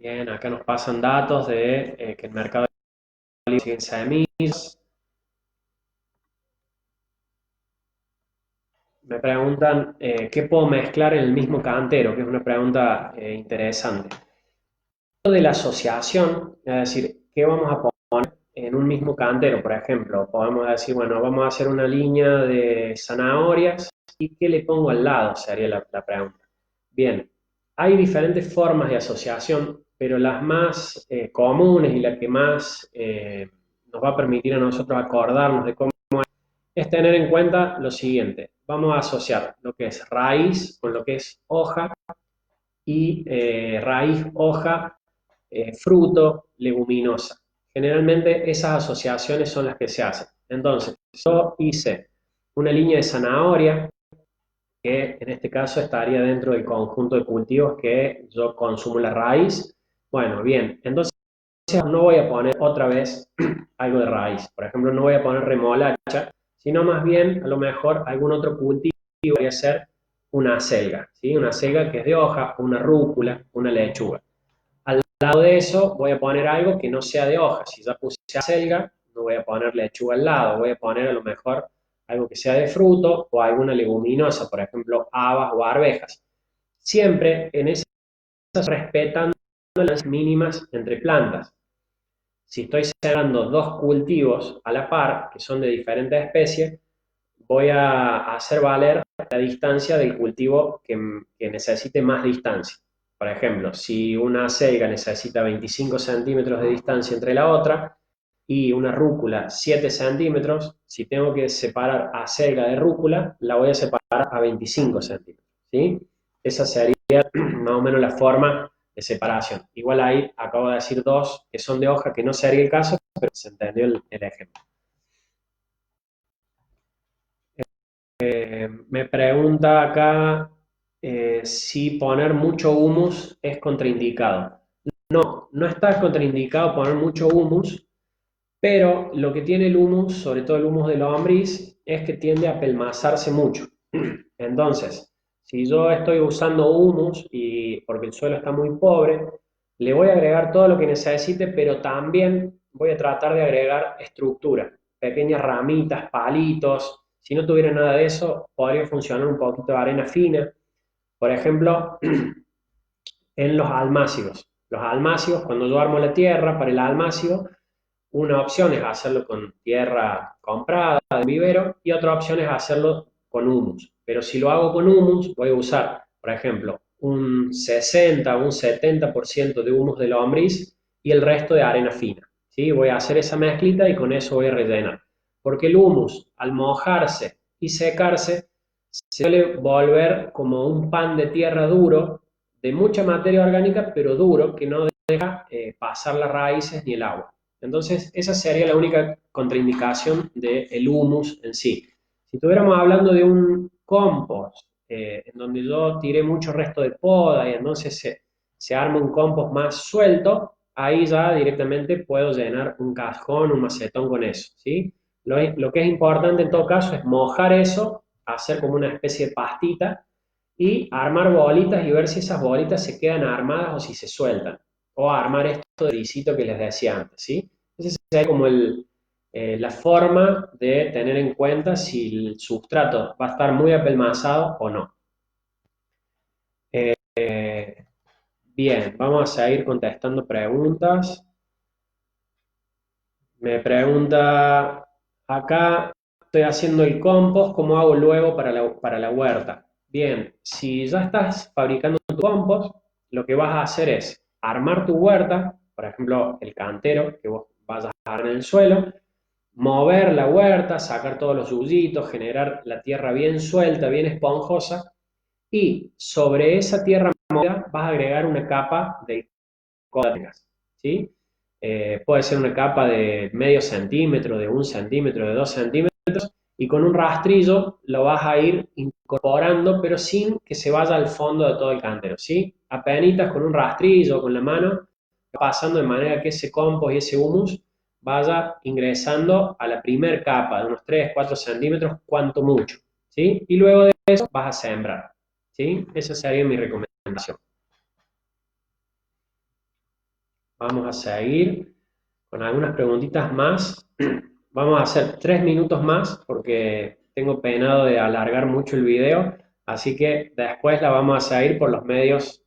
S1: Bien, acá nos pasan datos de que el mercado de siguen semillas. Me preguntan qué puedo mezclar en el mismo cantero, que es una pregunta interesante. De la asociación, es decir, ¿qué vamos a poner en un mismo cantero? Por ejemplo, podemos decir, bueno, vamos a hacer una línea de zanahorias y ¿qué le pongo al lado? Sería la pregunta. Bien, hay diferentes formas de asociación, pero las más comunes y la que más nos va a permitir a nosotros acordarnos de cómo es tener en cuenta lo siguiente. Vamos a asociar lo que es raíz con lo que es hoja y raíz, hoja, fruto, leguminosa. Generalmente esas asociaciones son las que se hacen. Entonces, yo hice una línea de zanahoria, que en este caso estaría dentro del conjunto de cultivos que yo consumo la raíz. Bueno, bien, entonces no voy a poner otra vez algo de raíz. Por ejemplo, no voy a poner remolacha, sino más bien a lo mejor algún otro cultivo podría ser una acelga, ¿sí? Una acelga que es de hoja, una rúcula, una lechuga. Al lado de eso voy a poner algo que no sea de hoja. Si ya puse acelga, no voy a poner lechuga al lado, voy a poner a lo mejor algo que sea de fruto o alguna leguminosa, por ejemplo, habas o arvejas. Siempre en esas respetando las mínimas entre plantas. Si estoy sembrando dos cultivos a la par, que son de diferentes especies, voy a hacer valer la distancia del cultivo que necesite más distancia. Por ejemplo, si una acelga necesita 25 centímetros de distancia entre la otra y una rúcula 7 centímetros, si tengo que separar acelga de rúcula, la voy a separar a 25 centímetros. ¿Sí? Esa sería más o menos la forma de separación. Igual ahí acabo de decir dos que son de hoja, que no sería el caso, pero se entendió el ejemplo. Me pregunta acá si poner mucho humus es contraindicado. No, no está contraindicado poner mucho humus, pero lo que tiene el humus, sobre todo el humus de lombriz, es que tiende a pelmazarse mucho. Entonces, si yo estoy usando humus y porque el suelo está muy pobre, le voy a agregar todo lo que necesite, pero también voy a tratar de agregar estructura, pequeñas ramitas, palitos. Si no tuviera nada de eso, podría funcionar un poquito de arena fina. Por ejemplo, en los almácigos. Los almácigos, cuando yo armo la tierra para el almácigo, una opción es hacerlo con tierra comprada de vivero y otra opción es hacerlo con humus. Pero si lo hago con humus, voy a usar, por ejemplo, un 60 o un 70% de humus de lombriz y el resto de arena fina. ¿Sí? Voy a hacer esa mezclita y con eso voy a rellenar. Porque el humus, al mojarse y secarse, se suele volver como un pan de tierra duro, de mucha materia orgánica, pero duro, que no deja pasar las raíces ni el agua. Entonces, esa sería la única contraindicación del humus en sí. Si estuviéramos hablando de un compost, en donde yo tiré mucho resto de poda y entonces se arma un compost más suelto, ahí ya directamente puedo llenar un cajón, un macetón con eso, ¿sí? Lo que es importante en todo caso es mojar eso, hacer como una especie de pastita y armar bolitas y ver si esas bolitas se quedan armadas o si se sueltan. O armar esto de risito que les decía antes, ¿sí? Esa sería como la forma de tener en cuenta si el sustrato va a estar muy apelmazado o no. Bien, vamos a seguir contestando preguntas. Me pregunta acá, estoy haciendo el compost, ¿cómo hago luego para la huerta? Bien, si ya estás fabricando tu compost, lo que vas a hacer es armar tu huerta, por ejemplo, el cantero que vos vayas a dar en el suelo, mover la huerta, sacar todos los yuyitos, generar la tierra bien suelta, bien esponjosa, y sobre esa tierra movida vas a agregar una capa de códigos, ¿sí? Puede ser una capa de medio centímetro, de 1 centímetro, de 2 centímetros, y con un rastrillo lo vas a ir incorporando, pero sin que se vaya al fondo de todo el cantero, ¿sí? Apenitas con un rastrillo, con la mano, pasando de manera que ese compost y ese humus vaya ingresando a la primer capa de unos 3, 4 centímetros, cuanto mucho, ¿sí? Y luego de eso vas a sembrar, ¿sí? Esa sería mi recomendación. Vamos a seguir con algunas preguntitas más. Vamos a hacer 3 minutos más porque tengo penado de alargar mucho el video, así que después la vamos a seguir por los medios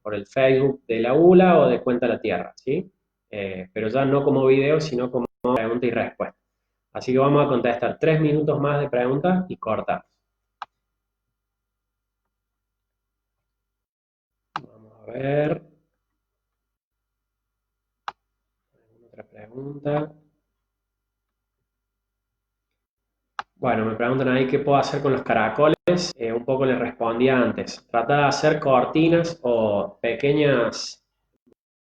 S1: por el Facebook de la ULA o de Cuenta la Tierra, ¿sí? Pero ya no como video, sino como pregunta y respuesta. Así que vamos a contestar 3 minutos más de preguntas y cortamos. Vamos a ver. Otra pregunta. Bueno, me preguntan ahí qué puedo hacer con los caracoles. Un poco les respondí antes. Tratar de hacer cortinas o pequeñas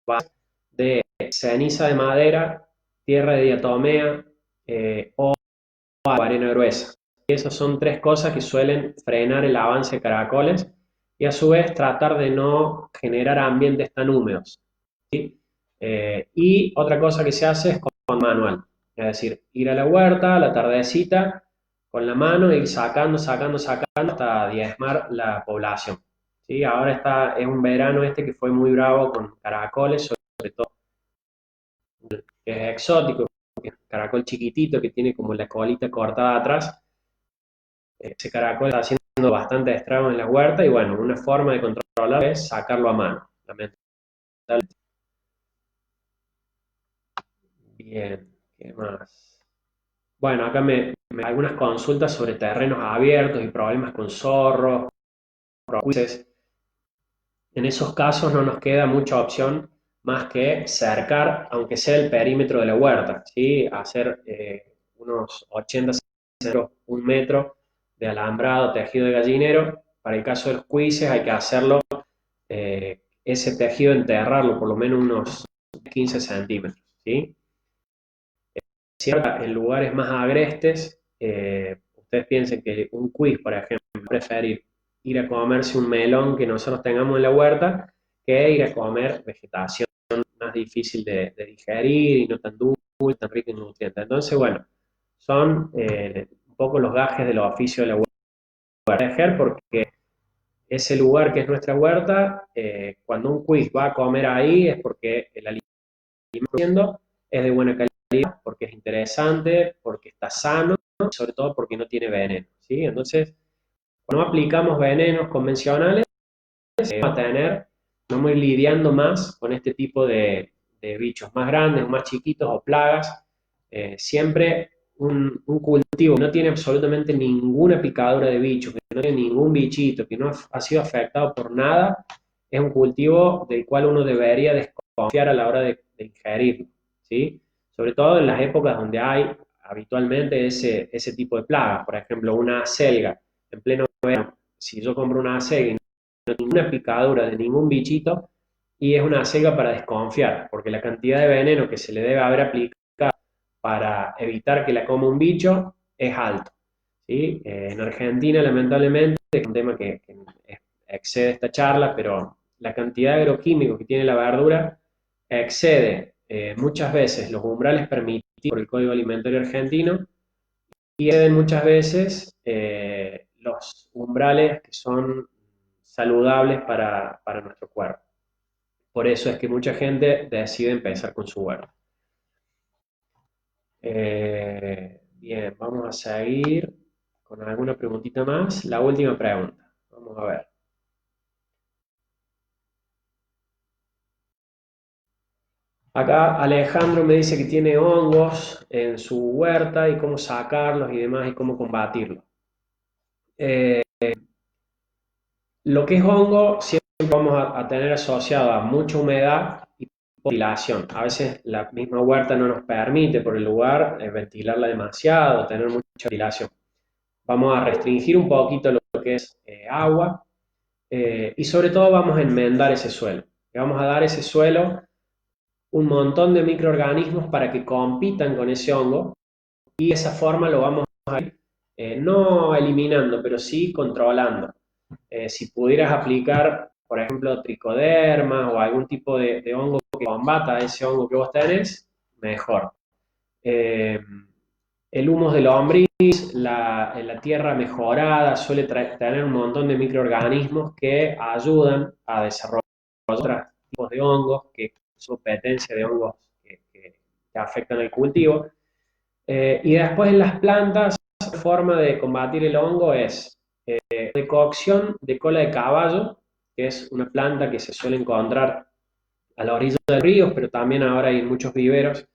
S1: bases de ceniza de madera, tierra de diatomea o arena gruesa. Esas son 3 cosas que suelen frenar el avance de caracoles y a su vez tratar de no generar ambientes tan húmedos, ¿sí? Y otra cosa que se hace es con manual, es decir, ir a la huerta a la tardecita con la mano e ir sacando hasta diezmar la población, ¿sí? Ahora es un verano que fue muy bravo con caracoles, sobre todo que es exótico, que es un caracol chiquitito que tiene como la colita cortada atrás. Ese caracol está haciendo bastante estragos en la huerta y bueno, una forma de controlarlo es sacarlo a mano, lamentablemente. Bien, ¿qué más? Bueno, acá algunas consultas sobre terrenos abiertos y problemas con zorros, rocuices. En esos casos no nos queda mucha opción más que cercar, aunque sea el perímetro de la huerta, ¿sí? Hacer unos 80 centímetros, 1 metro de alambrado, tejido de gallinero. Para el caso de los cuises hay que hacerlo, ese tejido enterrarlo por lo menos unos 15 centímetros, ¿sí? En lugares más agrestes, ustedes piensen que un cuis, por ejemplo, preferir ir a comerse un melón que nosotros tengamos en la huerta que ir a comer vegetación más difícil de digerir y no tan dulce, tan rica en nutrientes. Entonces, bueno, son un poco los gajes del oficio de la huerta, porque ese lugar que es nuestra huerta, cuando un cuis va a comer ahí es porque el alimento es de buena calidad, porque es interesante, porque está sano, y sobre todo porque no tiene veneno, ¿sí? Entonces, cuando no aplicamos venenos convencionales, vamos a ir lidiando más con este tipo de bichos más grandes, más chiquitos o plagas. Siempre un cultivo que no tiene absolutamente ninguna picadura de bicho, que no tiene ningún bichito, que no ha sido afectado por nada, es un cultivo del cual uno debería desconfiar a la hora de ingerirlo, ¿sí? Sobre todo en las épocas donde hay habitualmente ese tipo de plagas. Por ejemplo, una acelga en pleno verano. Si yo compro una acelga y no tiene ninguna picadura de ningún bichito, y es una acelga para desconfiar, porque la cantidad de veneno que se le debe haber aplicado para evitar que la coma un bicho es alto, ¿sí? En Argentina, lamentablemente, es un tema que excede esta charla, pero la cantidad de agroquímicos que tiene la verdura excede muchas veces los umbrales permitidos por el Código Alimentario Argentino y exceden muchas veces los umbrales que son saludables para nuestro cuerpo. Por eso es que mucha gente decide empezar con su huerta. Bien, vamos a seguir con alguna preguntita más. La última pregunta. Vamos a ver. Acá Alejandro me dice que tiene hongos en su huerta y cómo sacarlos y demás y cómo combatirlos. Lo que es hongo siempre vamos a tener asociado a mucha humedad y ventilación. A veces la misma huerta no nos permite por el lugar ventilarla demasiado, tener mucha ventilación. Vamos a restringir un poquito lo que es agua y sobre todo vamos a enmendar ese suelo. Le vamos a dar a ese suelo un montón de microorganismos para que compitan con ese hongo y de esa forma lo vamos a ir no eliminando, pero sí controlando. Si pudieras aplicar, por ejemplo, tricoderma o algún tipo de hongo que combata ese hongo que vos tenés, mejor. El humus de lombriz, la tierra mejorada, suele tener un montón de microorganismos que ayudan a desarrollar otros tipos de hongos que competencia de hongos que afectan el cultivo. Y después en las plantas, la forma de combatir el hongo es decocción de cola de caballo, que es una planta que se suele encontrar a la orilla de ríos, pero también ahora hay muchos viveros.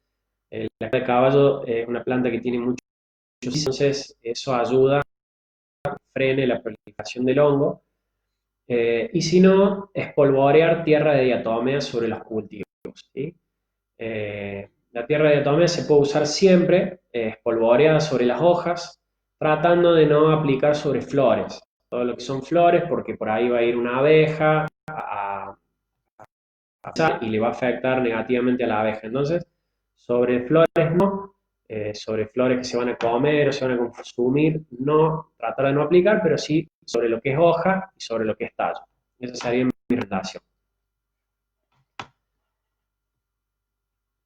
S1: La cola de caballo es una planta que tiene muchos, entonces eso ayuda a que frene la proliferación del hongo. Y si no, espolvorear tierra de diatomea sobre los cultivos, ¿sí? La tierra de diatomea se puede usar siempre, espolvoreada sobre las hojas, tratando de no aplicar sobre flores. Todo lo que son flores, porque por ahí va a ir una abeja y le va a afectar negativamente a la abeja. Entonces, sobre flores no, sobre flores que se van a comer o se van a consumir, no, tratar de no aplicar, pero sí sobre lo que es hoja y sobre lo que es tallo. Esa sería mi recomendación.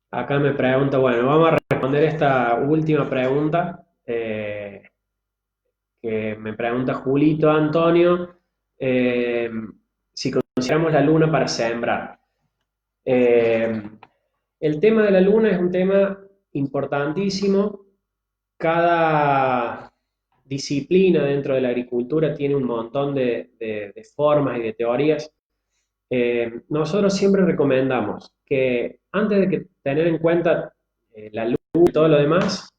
S1: Acá me pregunta, bueno, vamos a responder esta última pregunta que me pregunta Julito Antonio, si consideramos la luna para sembrar. El tema de la luna es un tema importantísimo. Cada disciplina dentro de la agricultura tiene un montón de formas y de teorías. Nosotros siempre recomendamos que antes de tener en cuenta la luz y todo lo demás,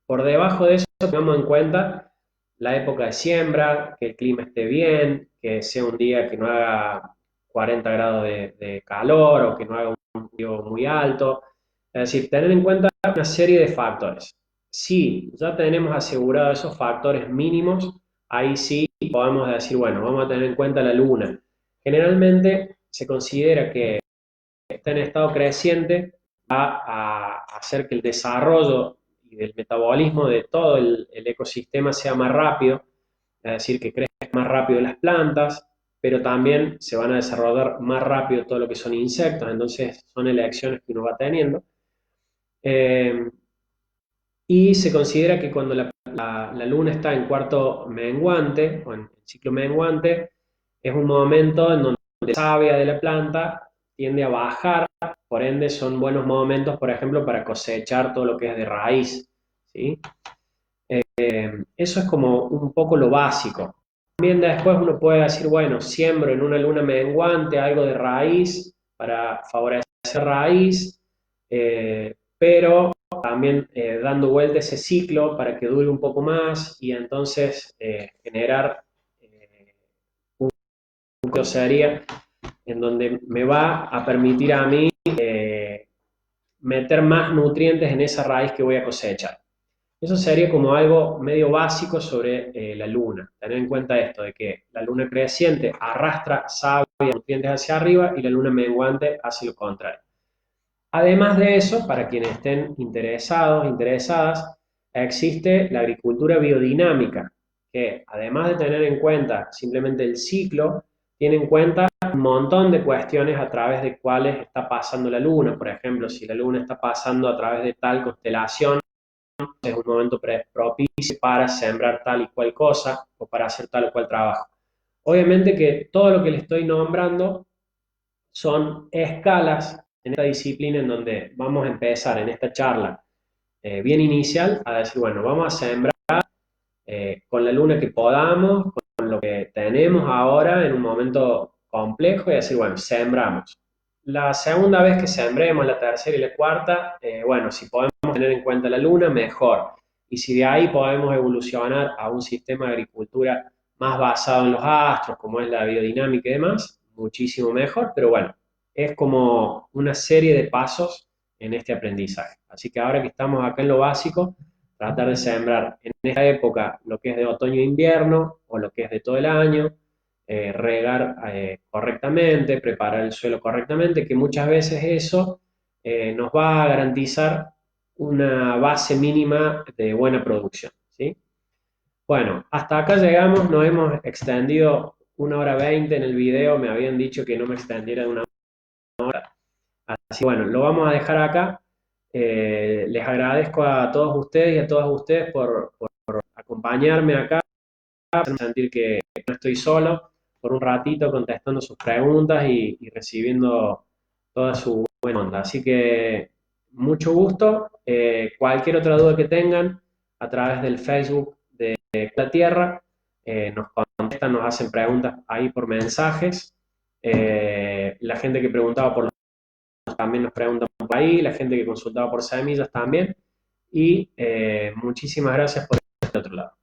S1: por debajo de eso tengamos en cuenta la época de siembra, que el clima esté bien, que sea un día que no haga 40 grados de calor o que no haga un frío muy alto. Es decir, tener en cuenta una serie de factores. Si ya tenemos asegurados esos factores mínimos, ahí sí podemos decir, bueno, vamos a tener en cuenta la luna. Generalmente se considera que está en estado creciente, va a hacer que el desarrollo y el metabolismo de todo el ecosistema sea más rápido, es decir, que crezcan más rápido las plantas, pero también se van a desarrollar más rápido todo lo que son insectos, entonces son elecciones que uno va teniendo. Y se considera que cuando la luna está en cuarto menguante, o en ciclo menguante, es un momento en donde la savia de la planta tiende a bajar, por ende son buenos momentos, por ejemplo, para cosechar todo lo que es de raíz, ¿sí? Eso es como un poco lo básico. También después uno puede decir, bueno, siembro en una luna menguante algo de raíz para favorecer raíz, pero también dando vuelta ese ciclo para que dure un poco más y entonces generar un sería en donde me va a permitir a mí meter más nutrientes en esa raíz que voy a cosechar. Eso sería como algo medio básico sobre la luna. Tener en cuenta esto, de que la luna creciente arrastra savia y nutrientes hacia arriba y la luna menguante hace lo contrario. Además de eso, para quienes estén interesados, interesadas, existe la agricultura biodinámica, que además de tener en cuenta simplemente el ciclo, tiene en cuenta un montón de cuestiones a través de cuáles está pasando la luna. Por ejemplo, si la luna está pasando a través de tal constelación, es un momento propicio para sembrar tal y cual cosa o para hacer tal o cual trabajo. Obviamente que todo lo que le estoy nombrando son escalas en esta disciplina en donde vamos a empezar en esta charla bien inicial a decir, bueno, vamos a sembrar con la luna que podamos, con lo que tenemos ahora en un momento complejo y decir, bueno, sembramos. La segunda vez que sembremos, la tercera y la cuarta, bueno, si podemos tener en cuenta la luna, mejor. Y si de ahí podemos evolucionar a un sistema de agricultura más basado en los astros, como es la biodinámica y demás, muchísimo mejor, pero bueno, es como una serie de pasos en este aprendizaje. Así que ahora que estamos acá en lo básico, tratar de sembrar en esta época lo que es de otoño e invierno o lo que es de todo el año, regar correctamente, preparar el suelo correctamente, que muchas veces eso nos va a garantizar una base mínima de buena producción, ¿sí? Bueno, hasta acá llegamos, nos hemos extendido 1 hora 20 en el video, me habían dicho que no me extendiera de 1 hora, así bueno, lo vamos a dejar acá. Les agradezco a todos ustedes y a todas ustedes por acompañarme acá, sentir que no estoy solo por un ratito contestando sus preguntas y recibiendo toda su buena onda. Así que mucho gusto. Cualquier otra duda que tengan a través del Facebook de La Tierra, nos contestan, nos hacen preguntas ahí por mensajes. La gente que preguntaba por los también nos preguntan por ahí, la gente que consultaba por semillas también. Y muchísimas gracias por estar del otro lado.